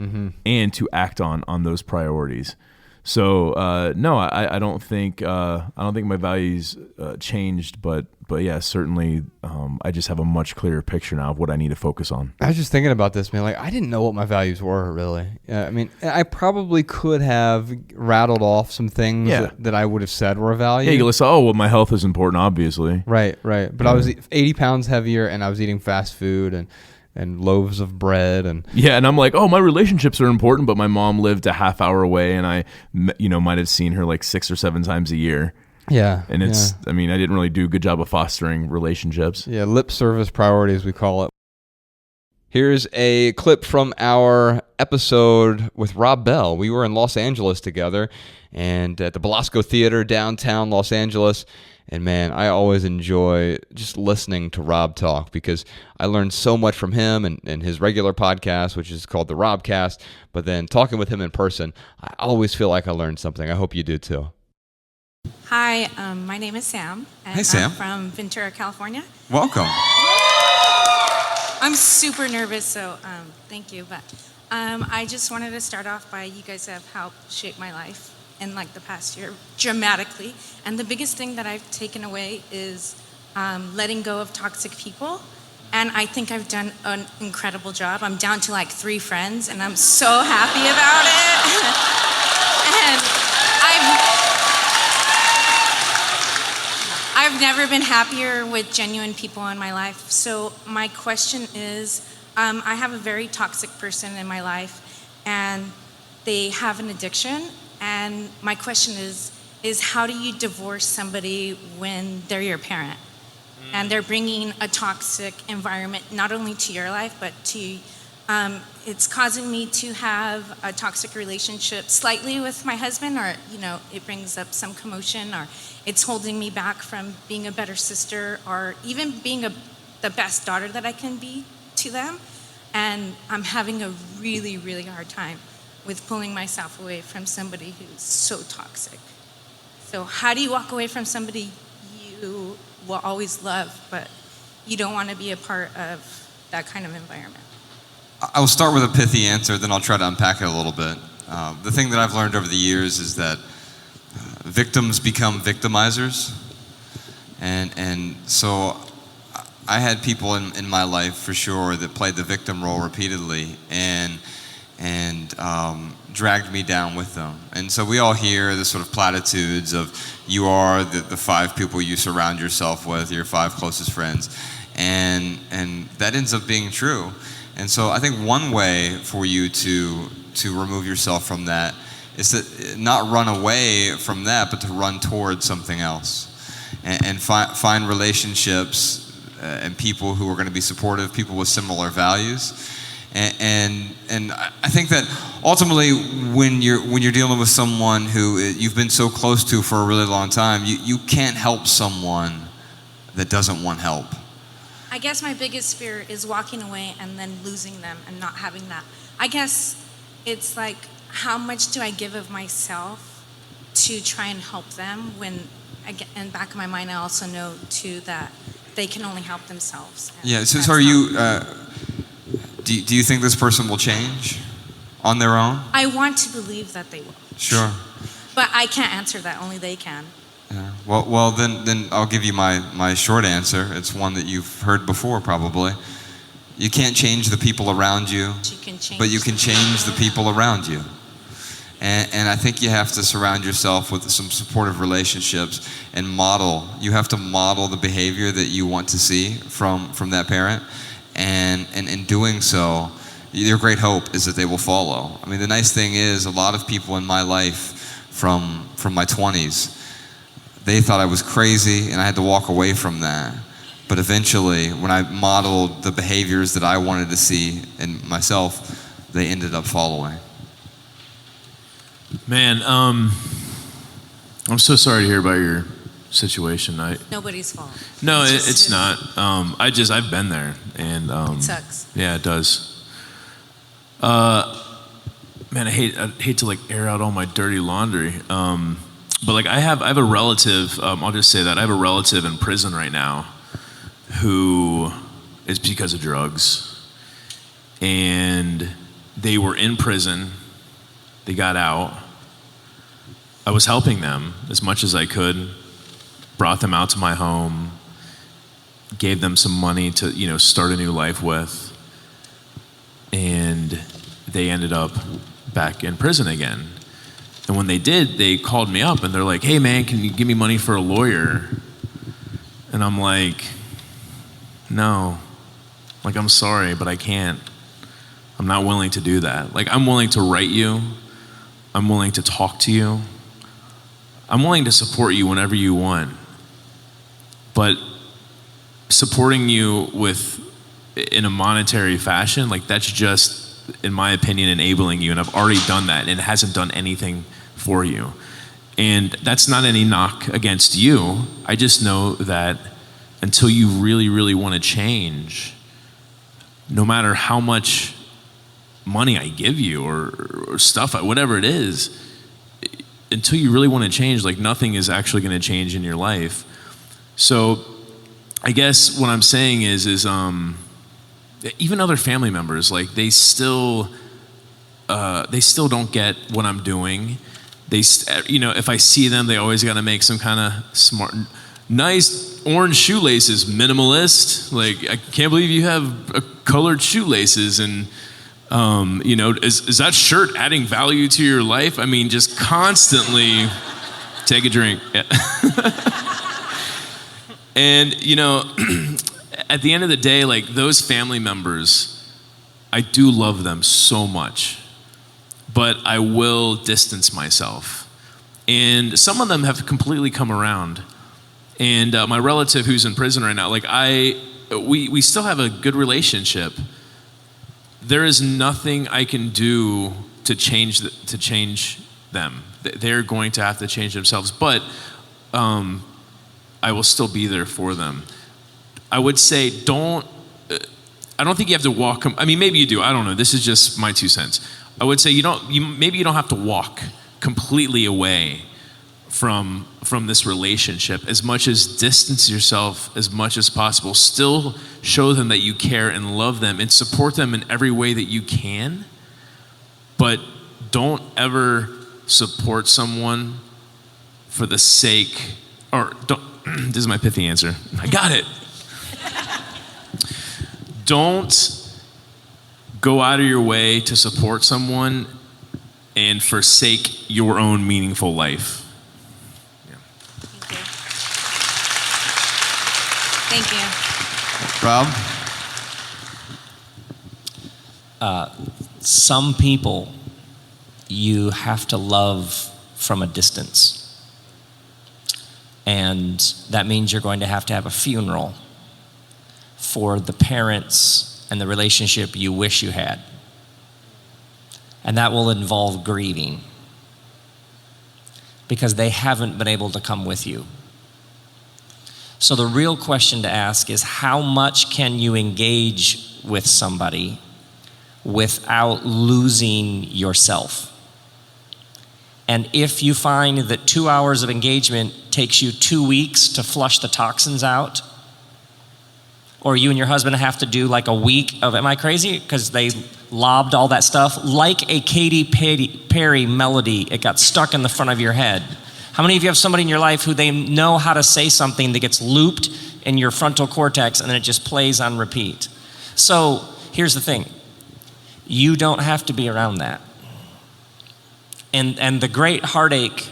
and to act on those priorities. So no, I don't think my values changed, but yeah, certainly I just have a much clearer picture now of what I need to focus on. I was just thinking about this, man. Like, I didn't know what my values were, really. I mean, I probably could have rattled off some things that I would have said were a value. Yeah, you listen, well, my health is important, obviously. Right. But I was 80 pounds heavier, and I was eating fast food and loaves of bread. And I'm like, oh, my relationships are important, but my mom lived a half hour away, and I, might have seen her like 6 or 7 times a year. Yeah. And it's, I mean, I didn't really do a good job of fostering relationships. Yeah, lip service priorities, we call it. Here's a clip from our episode with Rob Bell. We were in Los Angeles together and at the Belasco Theater downtown Los Angeles. And man, I always enjoy just listening to Rob talk because I learned so much from him and his regular podcast, which is called the Robcast. But then talking with him in person, I always feel like I learned something. I hope you do too. Hi, my name is Sam. And Hey, Sam. I'm from Ventura, California. Welcome. I'm super nervous, so thank you. But I just wanted to start off by you guys have helped shape my life in like the past year dramatically. And the biggest thing that I've taken away is letting go of toxic people. And I think I've done an incredible job. I'm down to like 3 friends, and I'm so happy about it. And I've never been happier with genuine people in my life. So my question is, I have a very toxic person in my life, and they have an addiction. And my question is how do you divorce somebody when they're your parent? And they're bringing a toxic environment not only to your life, but to it's causing me to have a toxic relationship slightly with my husband, or it brings up some commotion, or it's holding me back from being a better sister, or even being the best daughter that I can be to them. And I'm having a really, really hard time with pulling myself away from somebody who's so toxic. So how do you walk away from somebody you will always love, but you don't want to be a part of that kind of environment? I will start with a pithy answer, then I'll try to unpack it a little bit. The thing that I've learned over the years is that victims become victimizers. And so I had people in my life for sure that played the victim role repeatedly and dragged me down with them. And so we all hear the sort of platitudes of you are the 5 people you surround yourself with, your 5 closest friends. And that ends up being true. And so I think one way for you to remove yourself from that is to not run away from that, but to run towards something else and find relationships and people who are going to be supportive, people with similar values. And I think that ultimately when you're dealing with someone who you've been so close to for a really long time, you can't help someone that doesn't want help. I guess my biggest fear is walking away and then losing them and not having that. I guess it's like, how much do I give of myself to try and help them when, in the back of my mind, I also know too that they can only help themselves. Yeah, so are you, do you think this person will change on their own? I want to believe that they will. Sure. But I can't answer that, only they can. Yeah. Well, then I'll give you my short answer. It's one that you've heard before, probably. You can't change the people around you, but you can change the people around you. And I think you have to surround yourself with some supportive relationships and model. You have to model the behavior that you want to see from that parent. And in doing so, your great hope is that they will follow. I mean, the nice thing is a lot of people in my life from my 20s, they thought I was crazy and I had to walk away from that. But eventually, when I modeled the behaviors that I wanted to see in myself, they ended up following. Man, I'm so sorry to hear about your situation. Nobody's fault. No, it's not. I've been there, and it sucks. Yeah, it does. Man, I hate to like air out all my dirty laundry. But like I have a relative. I'll just say that I have a relative in prison right now, who is because of drugs, and they were in prison. They got out. I was helping them as much as I could, brought them out to my home, gave them some money to, start a new life with, and they ended up back in prison again. And when they did, they called me up and they're like, "Hey man, can you give me money for a lawyer?" And I'm like, "No, like, I'm sorry, but I can't. I'm not willing to do that. Like, I'm willing to write you. I'm willing to talk to you. I'm willing to support you whenever you want. But supporting you in a monetary fashion, like, that's just, in my opinion, enabling you. And I've already done that, and it hasn't done anything for you. And that's not any knock against you. I just know that until you really, really want to change, no matter how much money I give you or stuff, whatever it is, until you really want to change, like, nothing is actually going to change in your life. So I guess what I'm saying is even other family members, like, they still don't get what I'm doing. If I see them, they always got to make some kind of smart, nice orange shoelaces, minimalist. Like, I can't believe you have colored shoelaces, and is that shirt adding value to your life? I mean, just constantly take a drink. Yeah. And, at the end of the day, like, those family members, I do love them so much, but I will distance myself. And some of them have completely come around. And my relative who's in prison right now, like, we still have a good relationship. There is nothing I can do to change them. They're going to have to change themselves, but I will still be there for them. I would say I don't think you have to walk. I mean, maybe you do. I don't know. This is just my 2 cents. I would say maybe you don't have to walk completely away from this relationship, as much as distance yourself as much as possible. Still show them that you care and love them and support them in every way that you can. But don't ever support someone for the sake, this is my pithy answer. I got it. Don't go out of your way to support someone and forsake your own meaningful life. Yeah. Thank you. Rob? Some people you have to love from a distance. And that means you're going to have a funeral for the parents and the relationship you wish you had. And that will involve grieving, because they haven't been able to come with you. So the real question to ask is, how much can you engage with somebody without losing yourself? And if you find that 2 hours of engagement takes you 2 weeks to flush the toxins out, or you and your husband have to do like a week of, am I crazy? Because they lobbed all that stuff, like a Katy Perry melody, it got stuck in the front of your head. How many of you have somebody in your life who they know how to say something that gets looped in your frontal cortex and then it just plays on repeat? So here's the thing. You don't have to be around that. And the great heartache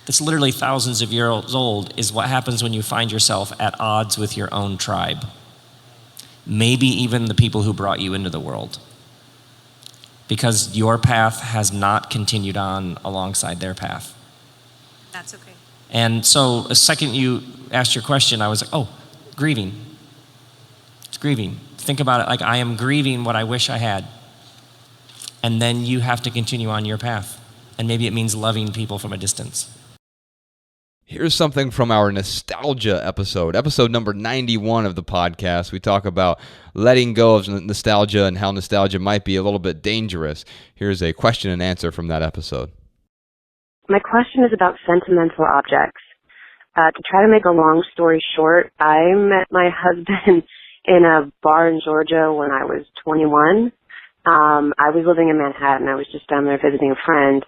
that's literally thousands of years old is what happens when you find yourself at odds with your own tribe. Maybe even the people who brought you into the world. Because your path has not continued on alongside their path. That's okay. And so the second you asked your question, I was like, oh, grieving. It's grieving. Think about it like, I am grieving what I wish I had. And then you have to continue on your path. And maybe it means loving people from a distance. Here's something from our nostalgia episode number 91 of the podcast. We talk about letting go of nostalgia and how nostalgia might be a little bit dangerous. Here's a question and answer from that episode. My question is about sentimental objects. To try to make a long story short, I met my husband in a bar in Georgia when I was 21. I was living in Manhattan. I was just down there visiting a friend,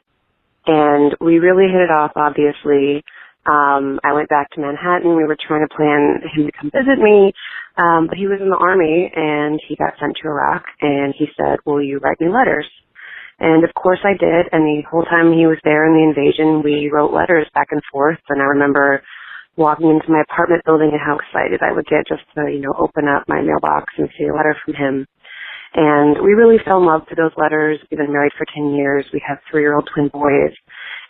and we really hit it off, obviously. I went back to Manhattan. We were trying to plan him to come visit me, but he was in the Army, and he got sent to Iraq, and he said, will you write me letters? And of course I did, and the whole time he was there in the invasion, we wrote letters back and forth, and I remember walking into my apartment building and how excited I would get just to, open up my mailbox and see a letter from him. And we really fell in love through those letters. We've been married for 10 years. We have 3-year-old twin boys.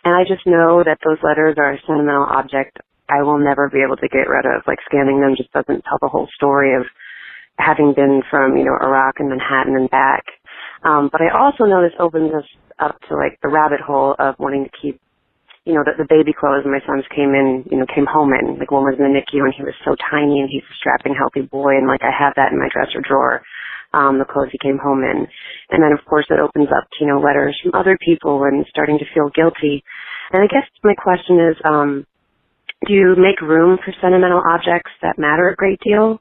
And I just know that those letters are a sentimental object I will never be able to get rid of. Like, scanning them just doesn't tell the whole story of having been from, Iraq and Manhattan and back. But I also know this opens us up to, the rabbit hole of wanting to keep, the baby clothes my sons came home in. Like, one was in the NICU, and he was so tiny, and he's a strapping, healthy boy, and, I have that in my dresser drawer, the clothes he came home in. And then, of course, it opens up to, letters from other people and starting to feel guilty. And I guess my question is, do you make room for sentimental objects that matter a great deal?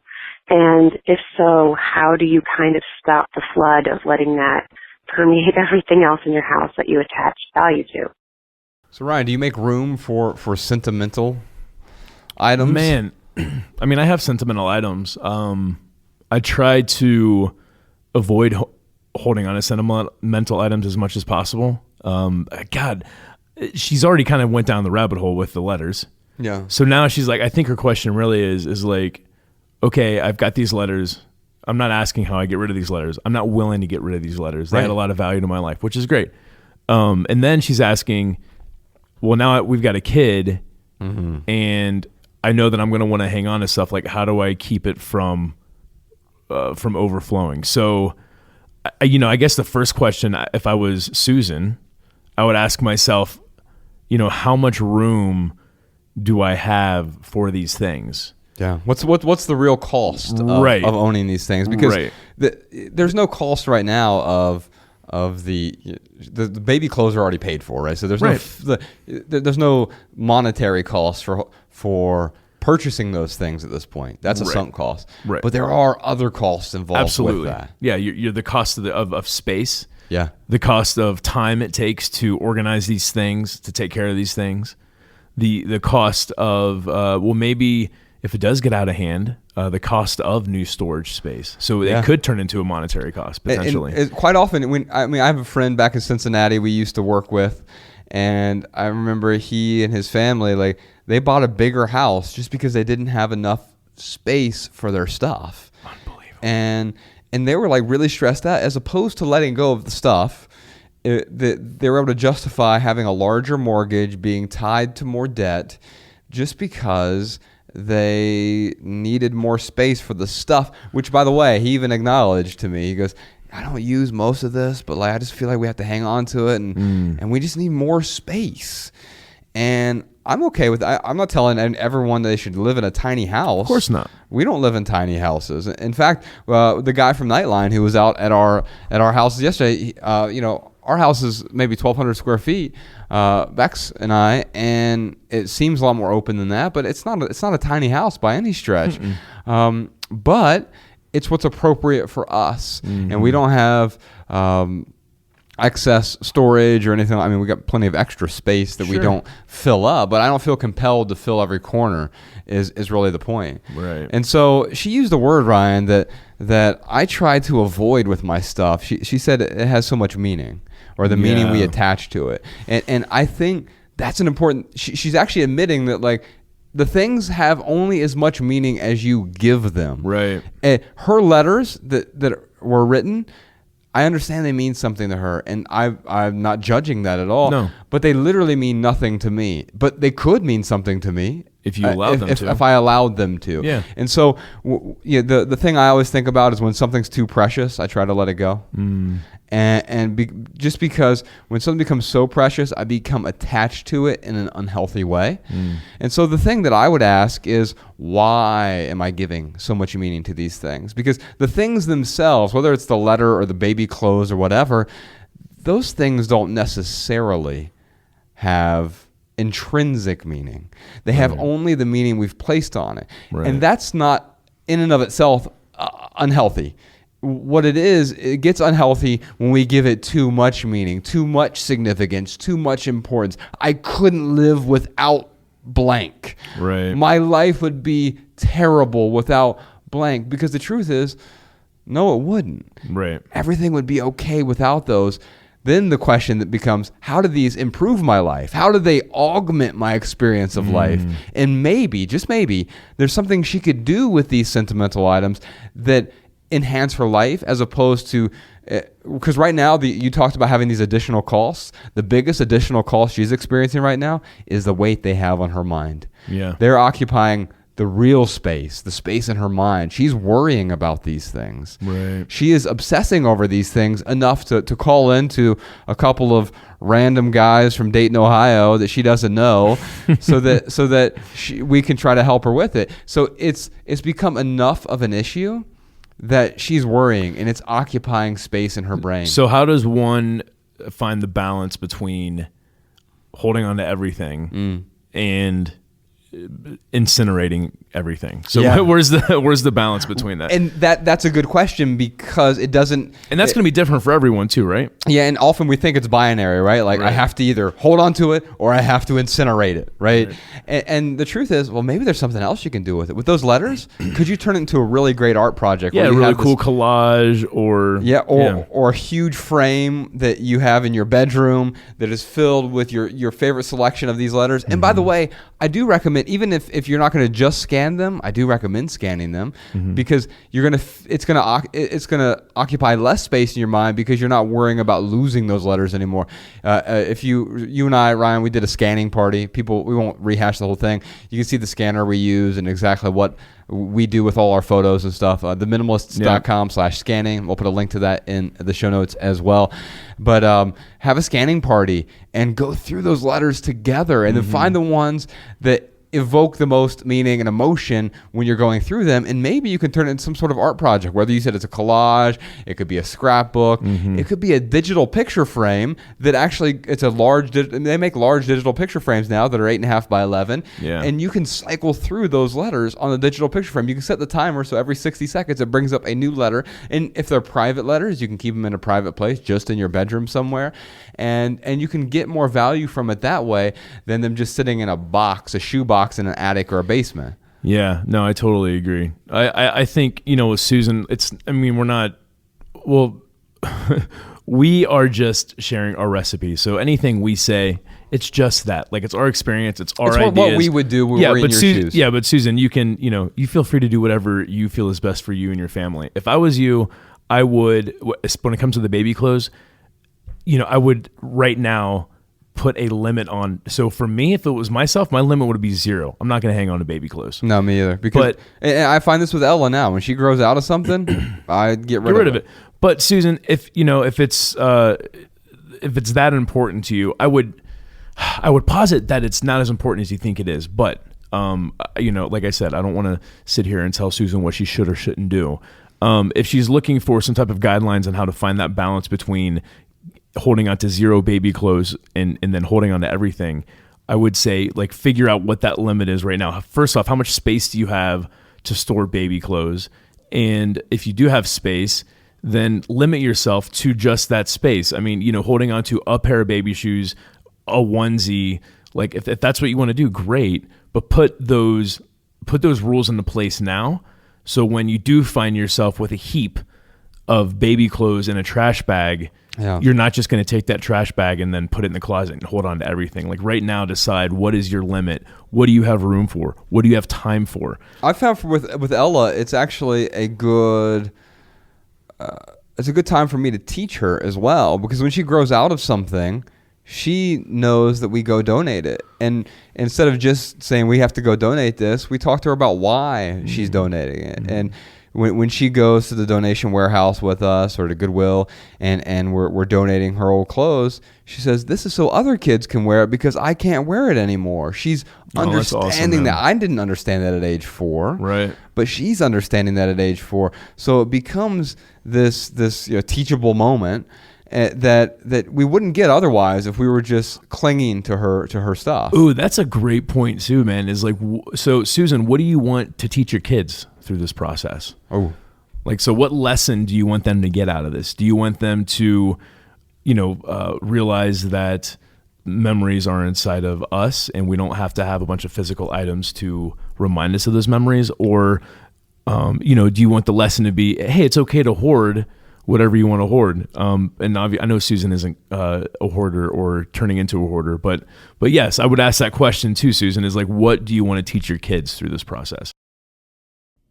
And if so, how do you kind of stop the flood of letting that permeate everything else in your house that you attach value to? So Ryan, do you make room for sentimental items? Man, I mean, I have sentimental items. I try to avoid holding on to sentimental items as much as possible. God, she's already kind of went down the rabbit hole with the letters. Yeah. So now she's like, I think her question really is like, okay, I've got these letters. I'm not asking how I get rid of these letters. I'm not willing to get rid of these letters. They Right. had a lot of value to my life, which is great. And then she's asking, well, now we've got a kid, and I know that I'm going to want to hang on to stuff. Like, how do I keep it from overflowing? So, I guess the first question, if I was Susan, I would ask myself, how much room do I have for these things? Yeah. What's the real cost of owning these things? Because there's no cost right now of the baby clothes are already paid for, right? So there's no monetary cost for purchasing those things at this point. That's a sunk cost. Right. But there are other costs involved with that. Yeah, you're the cost of space. Yeah. The cost of time it takes to organize these things, to take care of these things. The cost of maybe if it does get out of hand, the cost of new storage space. So it could turn into a monetary cost potentially. And quite often, I have a friend back in Cincinnati we used to work with, and I remember he and his family, they bought a bigger house just because they didn't have enough space for their stuff. Unbelievable. And they were really stressed out, as opposed to letting go of the stuff. They were able to justify having a larger mortgage, being tied to more debt, just because they needed more space for the stuff, which, by the way, he even acknowledged to me. He goes, I don't use most of this, but I just feel like we have to hang on to it, and we just need more space. And I'm okay with that. I'm not telling everyone they should live in a tiny house. Of course not. We don't live in tiny houses. In fact, the guy from Nightline who was out at our houses yesterday, our house is maybe 1,200 square feet, Bex and I, and it seems a lot more open than that, but it's not a tiny house by any stretch. But it's what's appropriate for us, and we don't have excess storage or anything. I mean, we got plenty of extra space that we don't fill up, but I don't feel compelled to fill every corner is really the point. Right. And so she used the word, Ryan, that I try to avoid with my stuff. She said it has so much meaning, or the meaning we attach to it. And I think that's an important, she's actually admitting that the things have only as much meaning as you give them. Right. And her letters that were written, I understand they mean something to her, and I'm not judging that at all. No. But they literally mean nothing to me. But they could mean something to me if you allowed them to. If I allowed them to. Yeah. And so, the thing I always think about is when something's too precious, I try to let it go. Just because when something becomes so precious, I become attached to it in an unhealthy way. And so the thing that I would ask is, why am I giving so much meaning to these things? Because the things themselves, whether it's the letter or the baby clothes or whatever, those things don't necessarily have intrinsic meaning. They have only the meaning we've placed on it. Right. And that's not in and of itself unhealthy. What it is, it gets unhealthy when we give it too much meaning, too much significance, too much importance. I couldn't live without blank. Right. My life would be terrible without blank, because the truth is, no, it wouldn't. Right. Everything would be okay without those. Then the question that becomes, how do these improve my life? How do they augment my experience of life? And maybe, just maybe, there's something she could do with these sentimental items that enhance her life, as opposed to, because right now you talked about having these additional costs. The biggest additional cost she's experiencing right now is the weight they have on her mind. Yeah. They're occupying the real space, the space in her mind. She's worrying about these things. Right. She is obsessing over these things enough to call into a couple of random guys from Dayton, Ohio that she doesn't know, so that we can try to help her with it. So it's become enough of an issue that she's worrying, and it's occupying space in her brain. So how does one find the balance between holding on to everything and incinerating everything? So Yeah. where's the balance between that? And that's a good question, because it doesn't. And that's going to be different for everyone too, right? Yeah, and often we think it's binary, right? Like, I have to either hold on to it or I have to incinerate it, right? And the truth is, well, maybe there's something else you can do with it. With those letters, could you turn it into a really great art project? Yeah, where a you really have cool this, collage, or a huge frame that you have in your bedroom that is filled with your favorite selection of these letters. And by the way, I do recommend, even if you're not going to just scan them, I do recommend scanning them, because it's gonna occupy less space in your mind, because you're not worrying about losing those letters anymore. If you and I, Ryan, we did a scanning party. We won't rehash the whole thing. You can see the scanner we use and exactly what we do with all our photos and stuff. theminimalists.com/scanning. We'll put a link to that in the show notes as well. But have a scanning party and go through those letters together, and then find the ones that evoke the most meaning and emotion when you're going through them, and maybe you can turn it into some sort of art project. Whether you said it's a collage, it could be a scrapbook, it could be a digital picture frame that actually, it's a large, they make large digital picture frames now that are 8.5 by 11, and you can cycle through those letters on the digital picture frame. You can set the timer, so every 60 seconds it brings up a new letter, and if they're private letters, you can keep them in a private place, just in your bedroom somewhere, and you can get more value from it that way than them just sitting in a shoe box in an attic or a basement. Yeah, no, I totally agree. I think, with Susan, we're not, we are just sharing our recipe. So anything we say, it's just that. Like, it's our experience, it's our ideas. What we would do when we're in your shoes. Yeah, but Susan, you can, you feel free to do whatever you feel is best for you and your family. If I was you, I would, when it comes to the baby clothes, I would right now put a limit on. So for me, if it was myself, my limit would be 0. I'm not going to hang on to baby clothes. No, me either. And I find this with Ella now. When she grows out of something, I get rid of it. But Susan, if it's that important to you, I would posit that it's not as important as you think it is. But like I said, I don't want to sit here and tell Susan what she should or shouldn't do. If she's looking for some type of guidelines on how to find that balance between holding on to 0 baby clothes and then holding on to everything, I would say, like, figure out what that limit is right now. First off, how much space do you have to store baby clothes? And if you do have space, then limit yourself to just that space. I mean, holding on to a pair of baby shoes, a onesie, like, if that's what you want to do, great. But put those rules into place now, so when you do find yourself with a heap of baby clothes in a trash bag, you're not just going to take that trash bag and then put it in the closet and hold on to everything. Like, right now, decide, what is your limit? What do you have room for? What do you have time for? I found with Ella, it's actually a good time for me to teach her as well, because when she grows out of something, she knows that we go donate it. And instead of just saying we have to go donate this, we talk to her about why she's donating it. And when she goes to the donation warehouse with us, or to Goodwill, and we're donating her old clothes, she says, this is so other kids can wear it, because I can't wear it anymore. She's understanding that. I didn't understand that at age 4. Right. But she's understanding that at age 4. So it becomes this teachable moment that we wouldn't get otherwise if we were just clinging to her stuff. Ooh, that's a great point too, man. Is like, so Susan, what do you want to teach your kids through this process? Oh, Like, so what lesson do you want them to get out of this? Do you want them to, realize that memories are inside of us and we don't have to have a bunch of physical items to remind us of those memories? Or, do you want the lesson to be, hey, it's okay to hoard whatever you want to hoard? And I know Susan isn't a hoarder or turning into a hoarder, but yes, I would ask that question too, Susan, is like, what do you want to teach your kids through this process?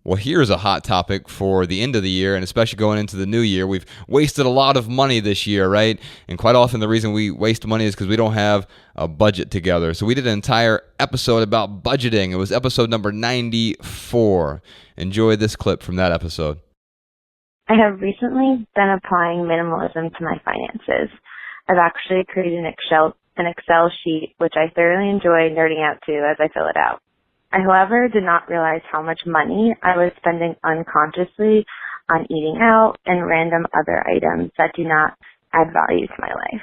Well, here's a hot topic for the end of the year, and especially going into the new year. We've wasted a lot of money this year, right? And quite often the reason we waste money is because we don't have a budget together. So we did an entire episode about budgeting. It was episode number 94. Enjoy this clip from that episode. I have recently been applying minimalism to my finances. I've actually created an Excel sheet, which I thoroughly enjoy nerding out to as I fill it out. I, however, did not realize how much money I was spending unconsciously on eating out and random other items that do not add value to my life.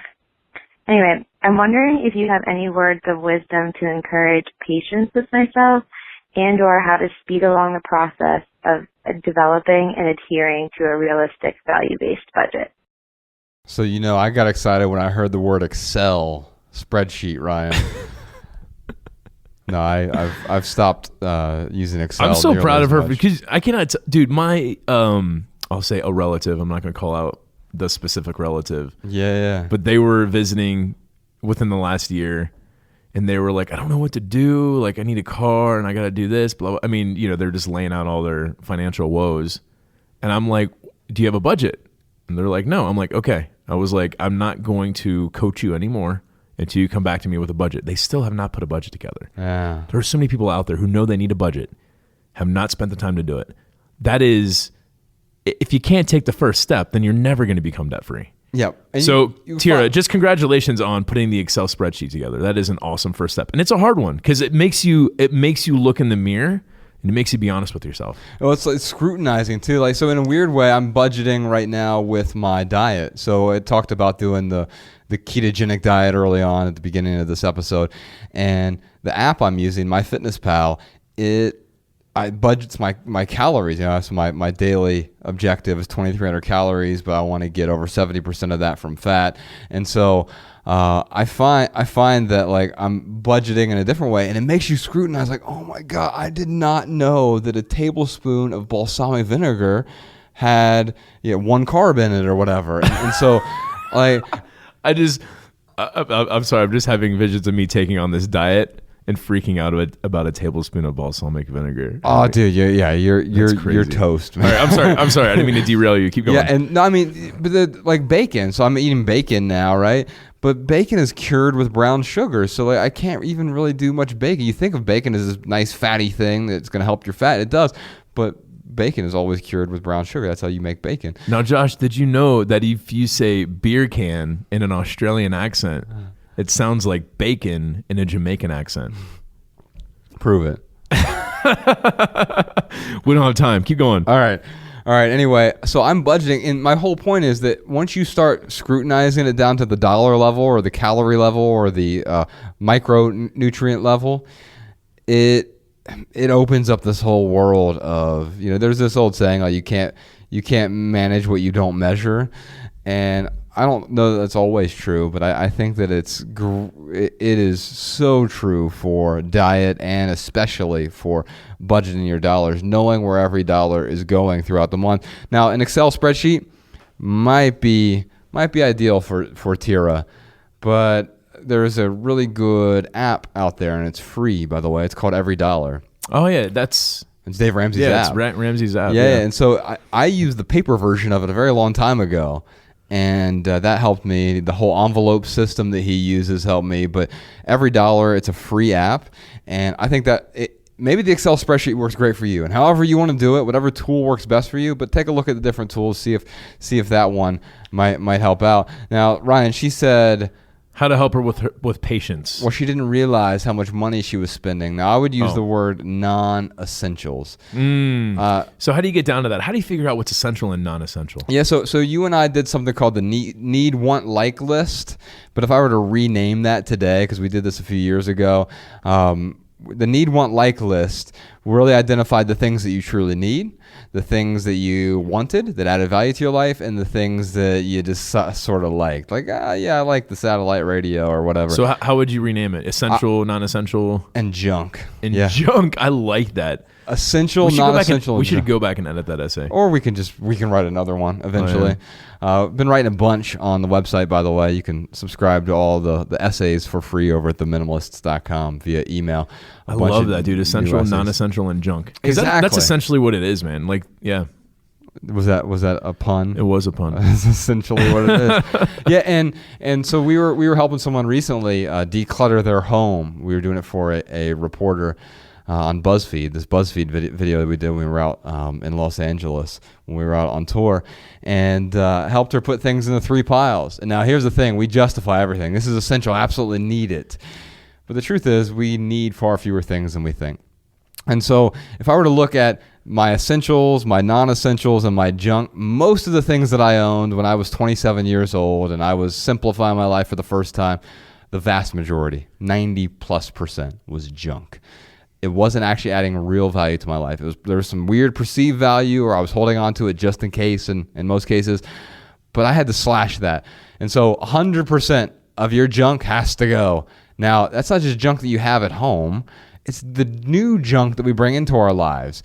Anyway, I'm wondering if you have any words of wisdom to encourage patience with myself and or how to speed along the process of developing and adhering to a realistic value-based budget. So, I got excited when I heard the word Excel spreadsheet, Ryan. No, I've stopped using Excel. I'm so proud of her because I cannot, dude, my, I'll say a relative, I'm not going to call out the specific relative. Yeah. But they were visiting within the last year and they were like, I don't know what to do. Like, I need a car and I got to do this, blah, blah. I mean, they're just laying out all their financial woes. And I'm like, do you have a budget? And they're like, no. I'm like, okay. I was like, I'm not going to coach you anymore until you come back to me with a budget. They still have not put a budget together. Yeah. There are so many people out there who know they need a budget, have not spent the time to do it. That is, if you can't take the first step, then you're never going to become debt free. Yep. And so Tira, just congratulations on putting the Excel spreadsheet together. That is an awesome first step. And it's a hard one because it makes you look in the mirror and it makes you be honest with yourself. Well, it's like scrutinizing too. Like, so in a weird way, I'm budgeting right now with my diet. So I talked about doing the ketogenic diet early on at the beginning of this episode. And the app I'm using, MyFitnessPal, I budgets my calories. So my daily objective is 2,300 calories, but I want to get over 70% of that from fat. And so I find that like I'm budgeting in a different way, and it makes you scrutinize. Like, oh my God, I did not know that a tablespoon of balsamic vinegar had 1 carb in it or whatever. And so like I'm sorry, I'm just having visions of me taking on this diet and freaking out about a tablespoon of balsamic vinegar. Oh, dude, you're toast, man. All right, I'm sorry. I didn't mean to derail you. Keep going. Yeah, and no, I mean, but like bacon. So I'm eating bacon now, right? But bacon is cured with brown sugar, so like I can't even really do much bacon. You think of bacon as this nice fatty thing that's going to help your fat. It does, but bacon is always cured with brown sugar. That's how you make bacon. Now, Josh, did you know that if you say beer can in an Australian accent, it sounds like bacon in a Jamaican accent? Prove it. We don't have time. Keep going. All right. Anyway, so I'm budgeting, and my whole point is that once you start scrutinizing it down to the dollar level or the calorie level or the micronutrient level, it opens up this whole world of, there's this old saying, like, you can't manage what you don't measure. And I don't know that that's always true, but I think that it is so true for diet and especially for budgeting your dollars, knowing where every dollar is going throughout the month. Now, an Excel spreadsheet might be ideal for Tira, but there's a really good app out there, and it's free, by the way. It's called Every Dollar. Oh yeah, it's Dave Ramsey's app. Yeah, it's Ramsey's app. Yeah, and so I used the paper version of it a very long time ago. And that helped me. The whole envelope system that he uses helped me. But Every Dollar, it's a free app. And I think that maybe the Excel spreadsheet works great for you. And however you want to do it, whatever tool works best for you. But take a look at the different tools, see if that one might help out. Now, Ryan, she said how to help her with patience. Well, she didn't realize how much money she was spending. Now, I would use the word non-essentials. So how do you get down to that? How do you figure out what's essential and non-essential? Yeah, so you and I did something called the need, want, like list. But if I were to rename that today, because we did this a few years ago, the need, want, like list really identified the things that you truly need, the things that you wanted that added value to your life, and the things that you just sort of liked. Like, yeah, I like the satellite radio or whatever. So how would you rename it? Essential, non-essential? And junk. And junk. I like that. Essential, non-essential. We should go back and edit that essay. Or we can write another one eventually. Been writing a bunch on the website, by the way. You can subscribe to all the essays for free over at theminimalists.com via email. I love that, dude. Essential, non-essential, and junk. Exactly. That's essentially what it is, man. Like, yeah. Was that a pun? It was a pun. That's essentially what it is. Yeah, and so we were helping someone recently declutter their home. We were doing it for a reporter on BuzzFeed, this BuzzFeed video that we did when we were out in Los Angeles, when we were out on tour, and helped her put things in the 3 piles. And now here's the thing, we justify everything. This is essential, I absolutely need it. But the truth is, we need far fewer things than we think. And so if I were to look at my essentials, my non-essentials, and my junk, most of the things that I owned when I was 27 years old and I was simplifying my life for the first time, the vast majority, 90+%, was junk. It wasn't actually adding real value to my life. There was some weird perceived value, or I was holding on to it just in case in most cases, but I had to slash that. And so 100% of your junk has to go. Now, that's not just junk that you have at home. It's the new junk that we bring into our lives.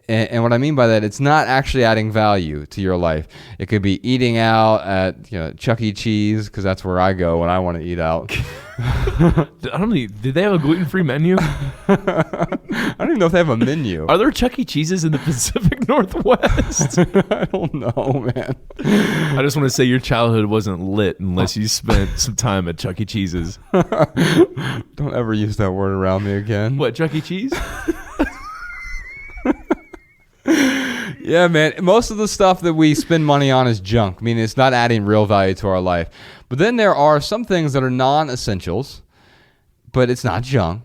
And what I mean by that, it's not actually adding value to your life. It could be eating out at Chuck E. Cheese, because that's where I go when I want to eat out. Did they have a gluten-free menu? I don't even know if they have a menu. Are there Chuck E. Cheeses in the Pacific Northwest? I don't know, man. I just want to say your childhood wasn't lit unless you spent some time at Chuck E. Cheese's. Don't ever use that word around me again. What, Chuck E. Cheese? Yeah, man. Most of the stuff that we spend money on is junk. I mean, it's not adding real value to our life. But then there are some things that are non-essentials, but it's not junk.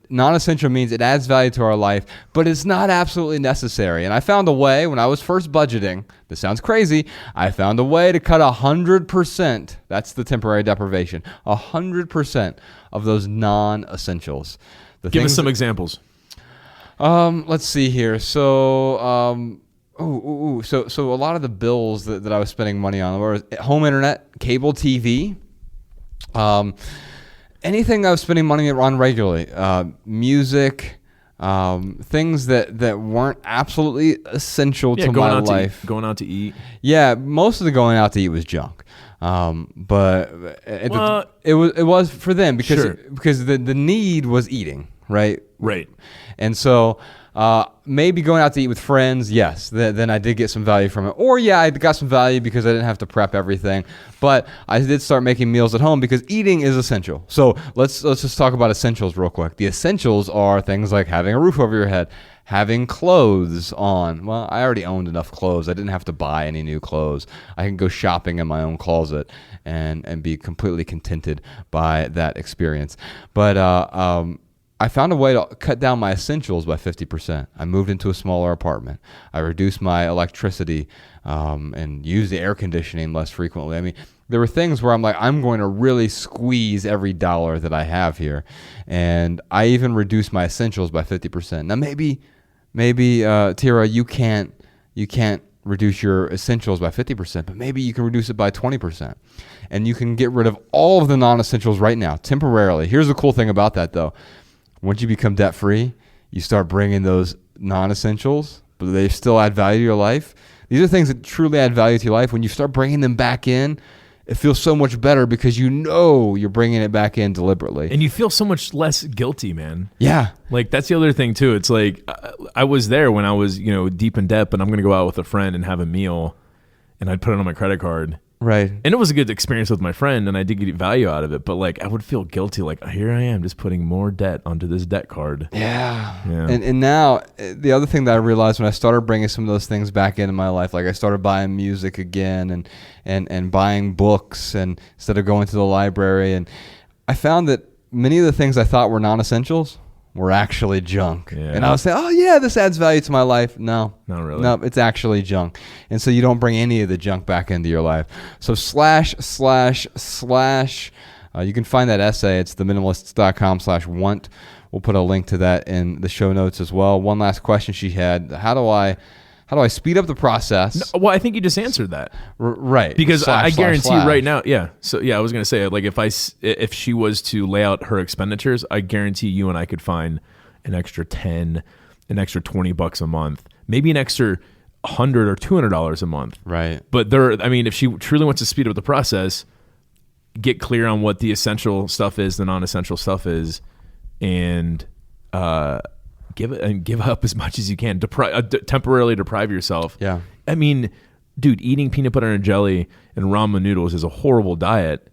Non-essential means it adds value to our life, but it's not absolutely necessary. And I found a way when I was first budgeting. This sounds crazy. I found a way to cut 100%. That's the temporary deprivation. 100% of those non-essentials. Give us some examples. Let's see here. So, so a lot of the bills that I was spending money on were home internet, cable TV, anything I was spending money on regularly, music, things that weren't absolutely essential to my life. Going out to eat. Yeah, most of the going out to eat was junk. But it was for them because the need was eating, right? Right. And so maybe going out to eat with friends, yes, then I did get some value from it. Or yeah, I got some value because I didn't have to prep everything. But I did start making meals at home because eating is essential. So let's just talk about essentials real quick. The essentials are things like having a roof over your head, having clothes on. Well, I already owned enough clothes. I didn't have to buy any new clothes. I can go shopping in my own closet and be completely contented by that experience. But I found a way to cut down my essentials by 50%. I moved into a smaller apartment. I reduced my electricity and used the air conditioning less frequently. I mean, there were things where I'm like, I'm going to really squeeze every dollar that I have here. And I even reduced my essentials by 50%. Now, maybe Tira, you can't reduce your essentials by 50%, but maybe you can reduce it by 20%. And you can get rid of all of the non-essentials right now, temporarily. Here's the cool thing about that, though. Once you become debt-free, you start bringing those non-essentials, but they still add value to your life. These are things that truly add value to your life. When you start bringing them back in, it feels so much better because you know you're bringing it back in deliberately. And you feel so much less guilty, man. Yeah. Like, that's the other thing, too. It's like, I was there when I was, deep in debt, but I'm going to go out with a friend and have a meal, and I'd put it on my credit card. Right. And it was a good experience with my friend, and I did get value out of it. But, like, I would feel guilty. Like, here I am just putting more debt onto this debt card. Yeah. And now, the other thing that I realized when I started bringing some of those things back into my life, like I started buying music again and buying books and instead of going to the library. And I found that many of the things I thought were non-essentials were actually junk. Yeah. And I would say, oh yeah, this adds value to my life. No, not really. No, it's actually junk. And so you don't bring any of the junk back into your life. So // you can find that essay. It's theminimalists.com/want We'll put a link to that in the show notes as well. One last question she had: How do I speed up the process? No, well, I think you just answered that. Right. Because I guarantee you right now, yeah. So yeah, I was going to say, like, if she was to lay out her expenditures, I guarantee you and I could find an extra 10, an extra $20 a month, maybe an extra $100 or $200 a month. Right. But if she truly wants to speed up the process, get clear on what the essential stuff is, the non-essential stuff is, and give up as much as you can. Temporarily deprive yourself. Yeah. I mean, dude, eating peanut butter and jelly and ramen noodles is a horrible diet.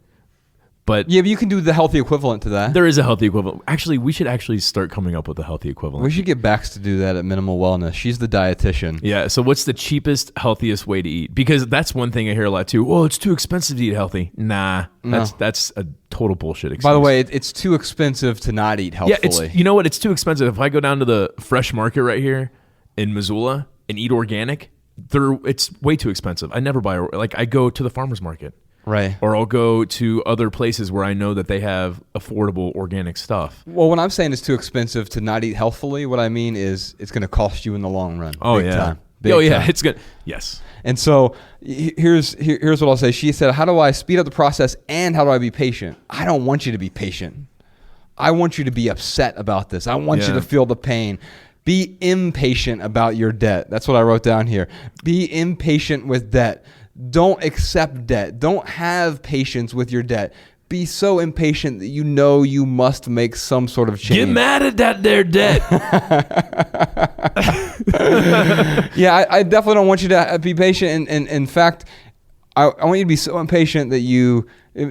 But yeah, but you can do the healthy equivalent to that. There is a healthy equivalent. Actually, we should start coming up with a healthy equivalent. We should get Bex to do that at Minimal Wellness. She's the dietitian. Yeah. So what's the cheapest, healthiest way to eat? Because that's one thing I hear a lot too. Oh, it's too expensive to eat healthy. Nah, that's a total bullshit excuse. By the way, it's too expensive to not eat healthfully. Yeah, you know what? It's too expensive. If I go down to the fresh market right here in Missoula and eat organic, it's way too expensive. I never buy, I go to the farmer's market. Right. Or I'll go to other places where I know that they have affordable organic stuff. Well, when I'm saying it's too expensive to not eat healthfully, what I mean is it's going to cost you in the long run. Oh, big yeah. Time. It's good. Yes. And so here's what I'll say. She said, how do I speed up the process and how do I be patient? I don't want you to be patient. I want you to be upset about this. I want you to feel the pain. Be impatient about your debt. That's what I wrote down here. Be impatient with debt. Don't accept debt. Don't have patience with your debt. Be so impatient that you know you must make some sort of change. Get mad at that there debt. Yeah, I definitely don't want you to be patient. And in fact, I want you to be so impatient that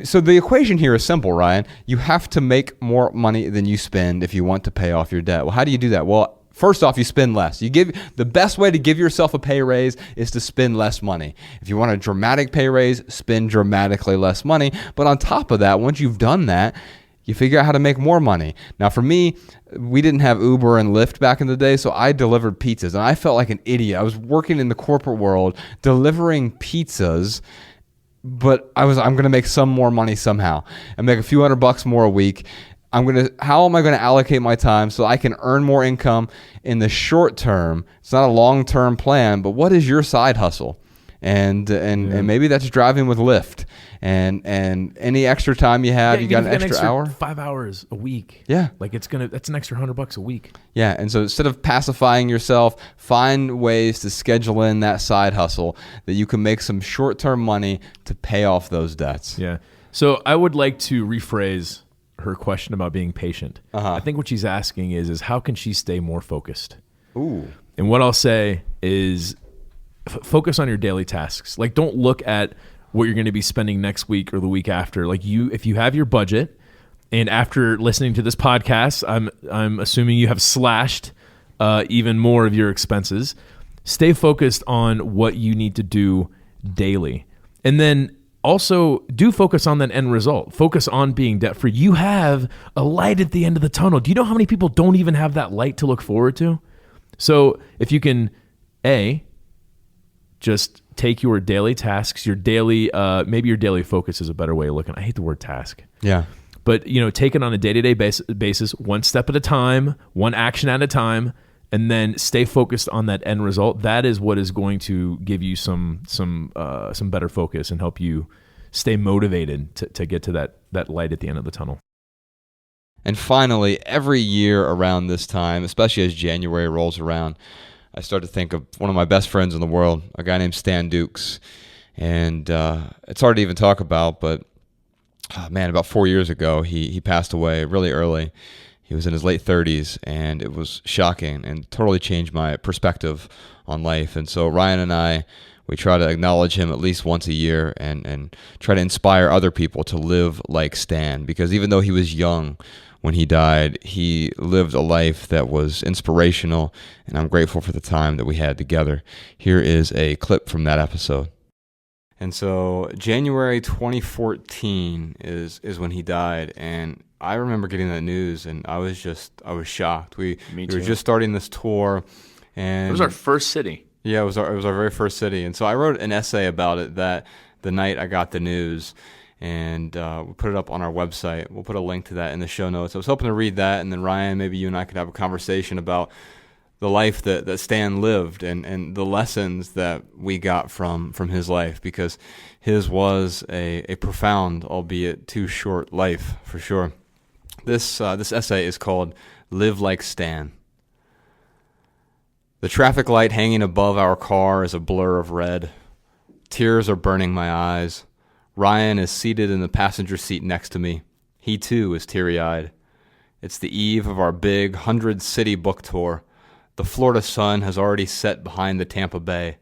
so the equation here is simple, Ryan. You have to make more money than you spend if you want to pay off your debt. Well, how do you do that? Well, first off, you spend less. The best way to give yourself a pay raise is to spend less money. If you want a dramatic pay raise, spend dramatically less money. But on top of that, once you've done that, you figure out how to make more money. Now, for me, we didn't have Uber and Lyft back in the day, so I delivered pizzas, and I felt like an idiot. I was working in the corporate world, delivering pizzas, but I'm going to make some more money somehow and make a few $100 more a week. How am I going to allocate my time so I can earn more income in the short term? It's not a long-term plan, but what is your side hustle? And maybe that's driving with Lyft. And any extra time you have, you got an extra hour? 5 hours a week. Yeah. That's an extra $100 a week. Yeah. And so instead of pacifying yourself, find ways to schedule in that side hustle that you can make some short-term money to pay off those debts. Yeah. So I would like to rephrase her question about being patient. Uh-huh. I think what she's asking is how can she stay more focused? Ooh. And what I'll say is focus on your daily tasks. Like, don't look at what you're going to be spending next week or the week after. Like, if you have your budget, and after listening to this podcast, I'm assuming you have slashed even more of your expenses. Stay focused on what you need to do daily. And then also, do focus on that end result. Focus on being debt-free. You have a light at the end of the tunnel. Do you know how many people don't even have that light to look forward to? So if you can, just take your daily tasks, maybe your daily focus is a better way of looking. I hate the word task. Yeah. But, take it on a day-to-day basis, one step at a time, one action at a time, and then stay focused on that end result. That is what is going to give you some better focus and help you stay motivated to get to that light at the end of the tunnel. And finally, every year around this time, especially as January rolls around, I start to think of one of my best friends in the world, a guy named Stan Dukes. And it's hard to even talk about, but about 4 years ago, he passed away really early. He was in his late 30s, and it was shocking and totally changed my perspective on life. And so Ryan and I, we try to acknowledge him at least once a year and try to inspire other people to live like Stan, because even though he was young when he died, he lived a life that was inspirational, and I'm grateful for the time that we had together. Here is a clip from that episode. And so January 2014 is when he died, and I remember getting that news, and I was shocked. We were just starting this tour, and it was our first city. Yeah, it was our very first city, and so I wrote an essay about it that the night I got the news, and we put it up on our website. We'll put a link to that in the show notes. I was hoping to read that, and then Ryan, maybe you and I could have a conversation about the life that Stan lived and the lessons that we got from his life, because his was a profound, albeit too short life for sure. This essay is called Live Like Stan. The traffic light hanging above our car is a blur of red. Tears are burning my eyes. Ryan is seated in the passenger seat next to me. He too is teary-eyed. It's the eve of our big 100-city book tour. The Florida sun has already set behind the Tampa Bay.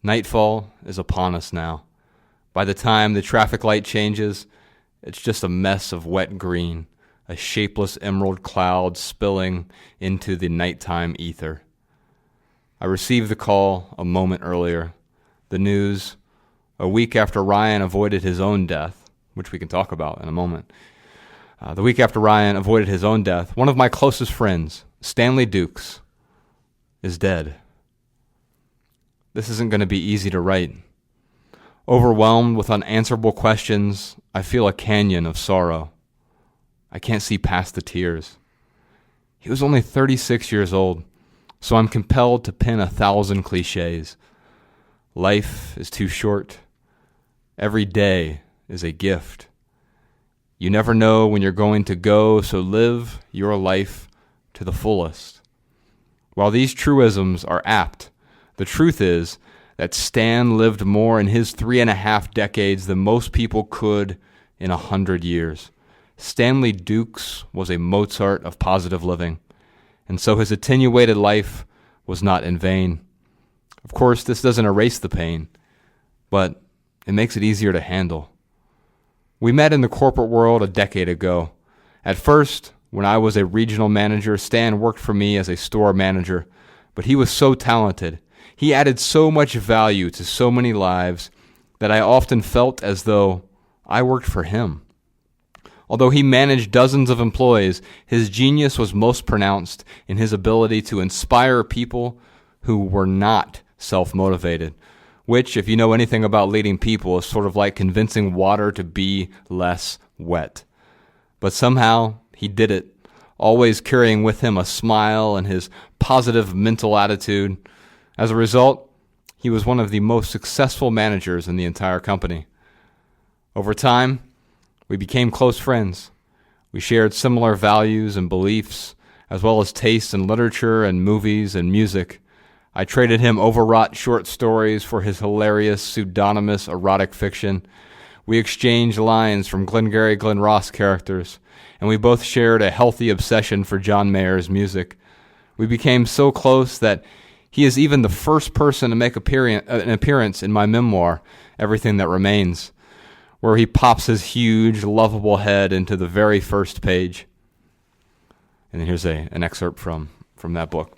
Nightfall is upon us now. By the time the traffic light changes, it's just a mess of wet green, a shapeless emerald cloud spilling into the nighttime ether. I received the call a moment earlier. The news, a week after Ryan avoided his own death, which we can talk about in a moment. The week after Ryan avoided his own death, one of my closest friends, Stanley Dukes, is dead. This isn't going to be easy to write. Overwhelmed with unanswerable questions, I feel a canyon of sorrow. I can't see past the tears. He was only 36 years old, so I'm compelled to pen 1,000 cliches. Life is too short. Every day is a gift. You never know when you're going to go, so live your life to the fullest. While these truisms are apt, the truth is that Stan lived more in his 3.5 decades than most people could in 100 years. Stanley Dukes was a Mozart of positive living, and so his attenuated life was not in vain. Of course, this doesn't erase the pain, but it makes it easier to handle. We met in the corporate world a decade ago. At first, when I was a regional manager, Stan worked for me as a store manager, but he was so talented. He added so much value to so many lives that I often felt as though I worked for him. Although he managed dozens of employees, his genius was most pronounced in his ability to inspire people who were not self-motivated, which, if you know anything about leading people, is sort of like convincing water to be less wet. But somehow he did it, always carrying with him a smile and his positive mental attitude. As a result, he was one of the most successful managers in the entire company. Over time, we became close friends. We shared similar values and beliefs, as well as tastes in literature and movies and music. I traded him overwrought short stories for his hilarious, pseudonymous erotic fiction. We exchanged lines from Glengarry Glen Ross characters, and we both shared a healthy obsession for John Mayer's music. We became so close that he is even the first person to make an appearance in my memoir, Everything That Remains, where he pops his huge, lovable head into the very first page. And here's an excerpt from that book.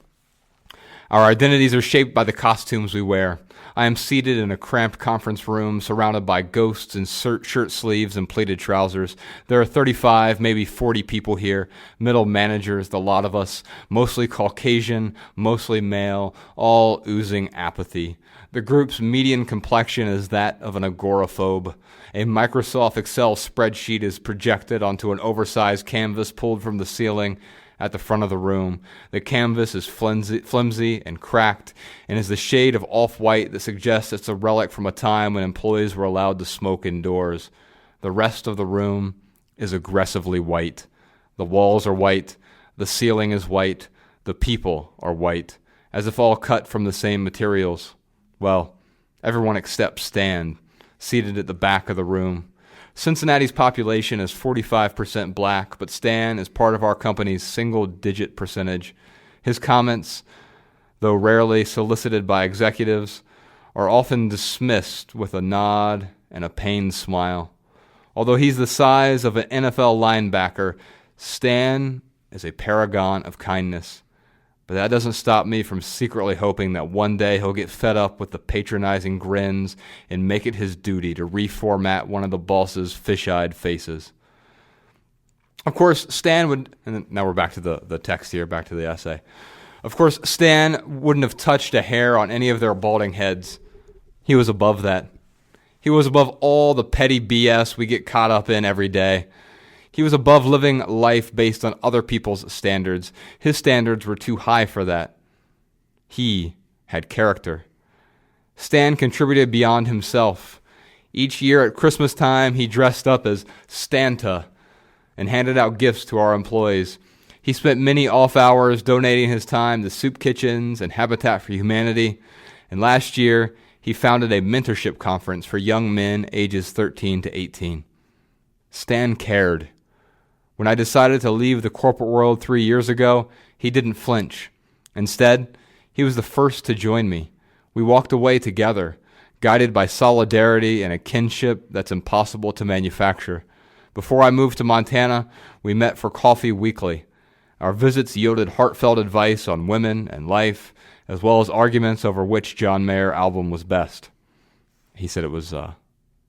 Our identities are shaped by the costumes we wear. I am seated in a cramped conference room surrounded by ghosts in shirt sleeves and pleated trousers. There are 35, maybe 40 people here, middle managers, the lot of us, mostly Caucasian, mostly male, all oozing apathy. The group's median complexion is that of an agoraphobe. A Microsoft Excel spreadsheet is projected onto an oversized canvas pulled from the ceiling at the front of the room. The canvas is flimsy and cracked and is the shade of off-white that suggests it's a relic from a time when employees were allowed to smoke indoors. The rest of the room is aggressively white. The walls are white. The ceiling is white. The people are white, as if all cut from the same materials. Well, everyone except Stan, seated at the back of the room. Cincinnati's population is 45% black, but Stan is part of our company's single-digit percentage. His comments, though rarely solicited by executives, are often dismissed with a nod and a pained smile. Although he's the size of an NFL linebacker, Stan is a paragon of kindness. But that doesn't stop me from secretly hoping that one day he'll get fed up with the patronizing grins and make it his duty to reformat one of the boss's fish-eyed faces. Of course, Stan would, and now we're back to the text here, back to the essay. Of course, Stan wouldn't have touched a hair on any of their balding heads. He was above that. He was above all the petty BS we get caught up in every day. He was above living life based on other people's standards. His standards were too high for that. He had character. Stan contributed beyond himself. Each year at Christmas time, he dressed up as Stanta and handed out gifts to our employees. He spent many off hours donating his time to soup kitchens and Habitat for Humanity. And last year, he founded a mentorship conference for young men ages 13 to 18. Stan cared. When I decided to leave the corporate world 3 years ago, he didn't flinch. Instead, he was the first to join me. We walked away together, guided by solidarity and a kinship that's impossible to manufacture. Before I moved to Montana, we met for coffee weekly. Our visits yielded heartfelt advice on women and life, as well as arguments over which John Mayer album was best. He said it was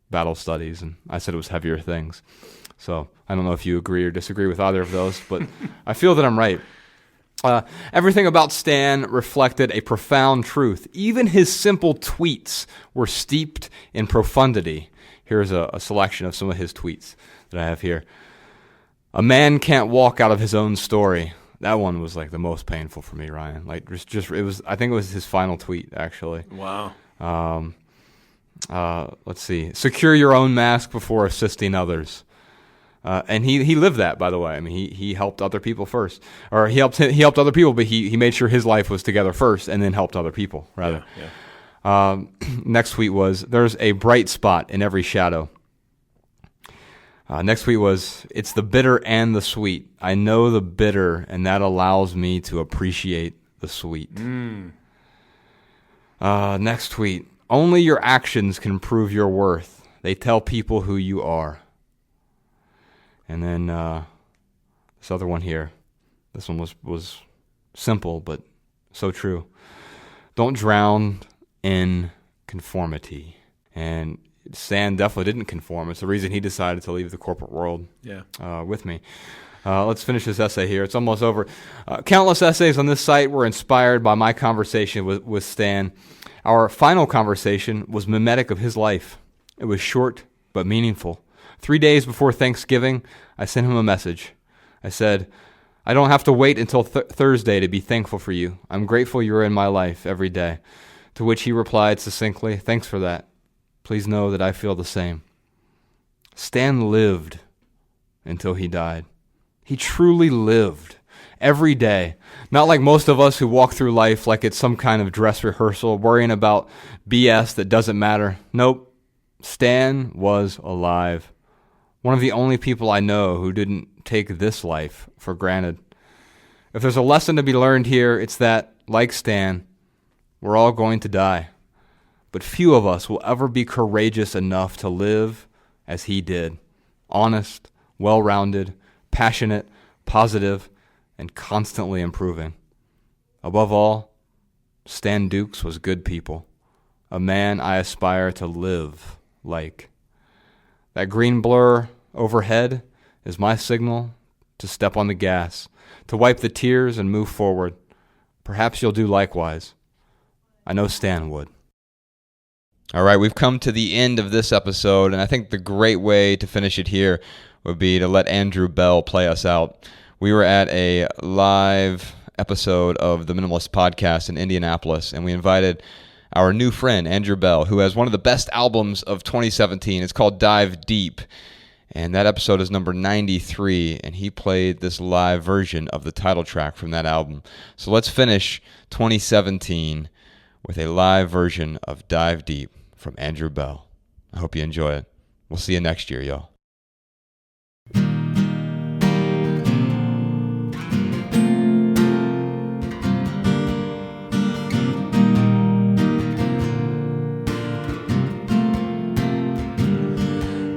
Battle Studies, and I said it was Heavier Things. So I don't know if you agree or disagree with either of those, but I feel that I'm right. Everything about Stan reflected a profound truth. Even his simple tweets were steeped in profundity. Here's a selection of some of his tweets that I have here. A man can't walk out of his own story. That one was like the most painful for me, Ryan. Like just it was. I think it was his final tweet, actually. Wow. Let's see. Secure your own mask before assisting others. And he lived that, by the way. I mean, he helped other people first, or he helped other people, but he made sure his life was together first, and then helped other people rather. Yeah. Next tweet was, "There's a bright spot in every shadow." Next tweet was, "It's the bitter and the sweet. I know the bitter, and that allows me to appreciate the sweet." Next tweet, "Only your actions can prove your worth. They tell people who you are." And then this other one here. This one was simple, but so true. "Don't drown in conformity." And Stan definitely didn't conform. It's the reason he decided to leave the corporate world with me. Let's finish this essay here. It's almost over. Countless essays on this site were inspired by my conversation with Stan. Our final conversation was mimetic of his life. It was short but meaningful. 3 days before Thanksgiving, I sent him a message. I said, "I don't have to wait until Thursday to be thankful for you. I'm grateful you're in my life every day." To which he replied succinctly, "Thanks for that. Please know that I feel the same." Stan lived until he died. He truly lived every day. Not like most of us who walk through life like it's some kind of dress rehearsal, worrying about BS that doesn't matter. Nope. Stan was alive. One of the only people I know who didn't take this life for granted. If there's a lesson to be learned here, it's that, like Stan, we're all going to die. But few of us will ever be courageous enough to live as he did. Honest, well-rounded, passionate, positive, and constantly improving. Above all, Stan Dukes was good people. A man I aspire to live like. That green blur overhead is my signal to step on the gas, to wipe the tears and move forward. Perhaps you'll do likewise. I know Stan would. All right, we've come to the end of this episode, and I think the great way to finish it here would be to let Andrew Bell play us out. We were at a live episode of the Minimalists podcast in Indianapolis, and we invited our new friend, Andrew Bell, who has one of the best albums of 2017. It's called Dive Deep, and that episode is number 93, and he played this live version of the title track from that album. So let's finish 2017 with a live version of Dive Deep from Andrew Bell. I hope you enjoy it. We'll see you next year, y'all.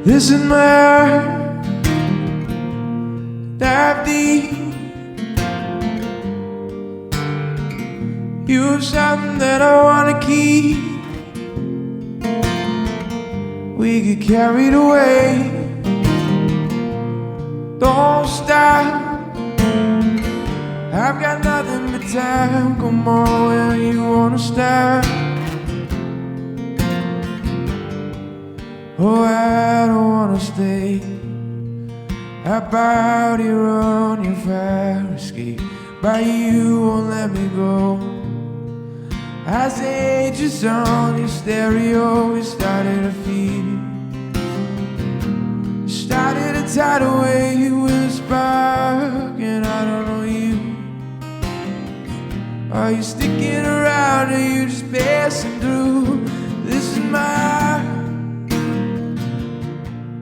This is my heart, dive deep. You have something that I wanna keep. We get carried away. Don't stop. I've got nothing but time. Come on, where you wanna start? Oh, I don't wanna stay. How about you run your fire escape? But you won't let me go. I say just on your stereo, you started to feel. You started a tidal wave with a spark, and I don't know you. Are you sticking around, or you just passing through? This is my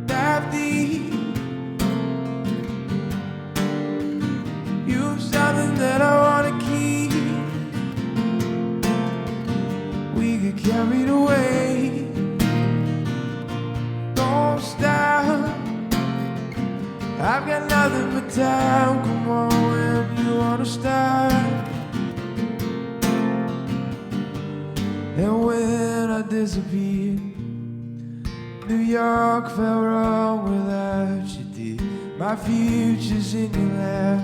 dive deep. You have something that I wanna keep. We get carried away. Don't stop. I've got nothing but time. Come on when you wanna start. And when I disappeared, New York felt wrong without you, dear. My future's in your lap.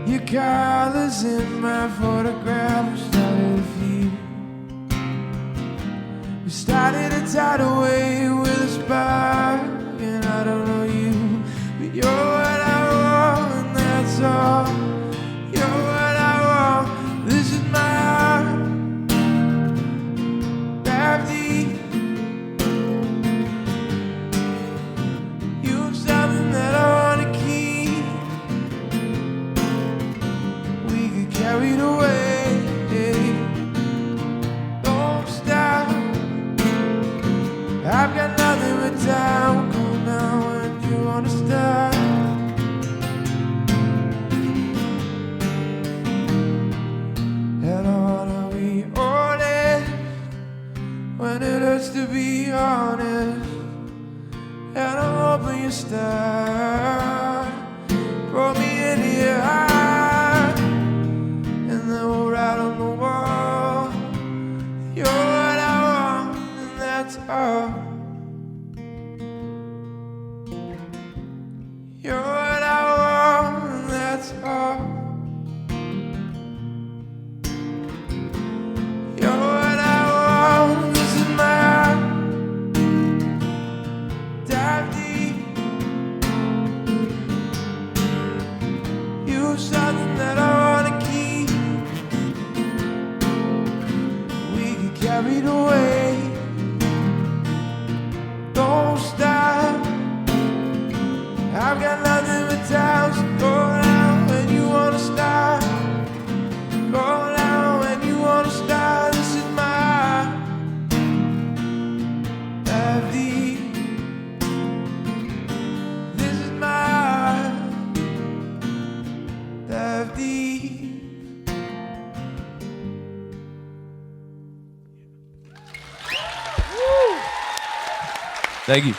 Your colors in my photograph. We started to feel. We started a tidal wave with a spark, and I don't know you, but you're what I want, and that's all. You're what I want. This is my gravity. You have something that I wanna keep. We get carried away. Don't stop. I've got nothing but time. Come now when you wanna start. And I wanna be honest when it hurts to be honest. And I'm hoping you start. Pull me into your heart, and then we'll write on the wall. You're what I want, and that's all. You're what I want, and that's all. You're what I want. This is my dive deep. You have something that I wanna keep. We get carried away. Don't stop. I've got nothing but time. So go down when you wanna start. Go down when you wanna start. This is my dive deep. This is my dive deep. Thank you.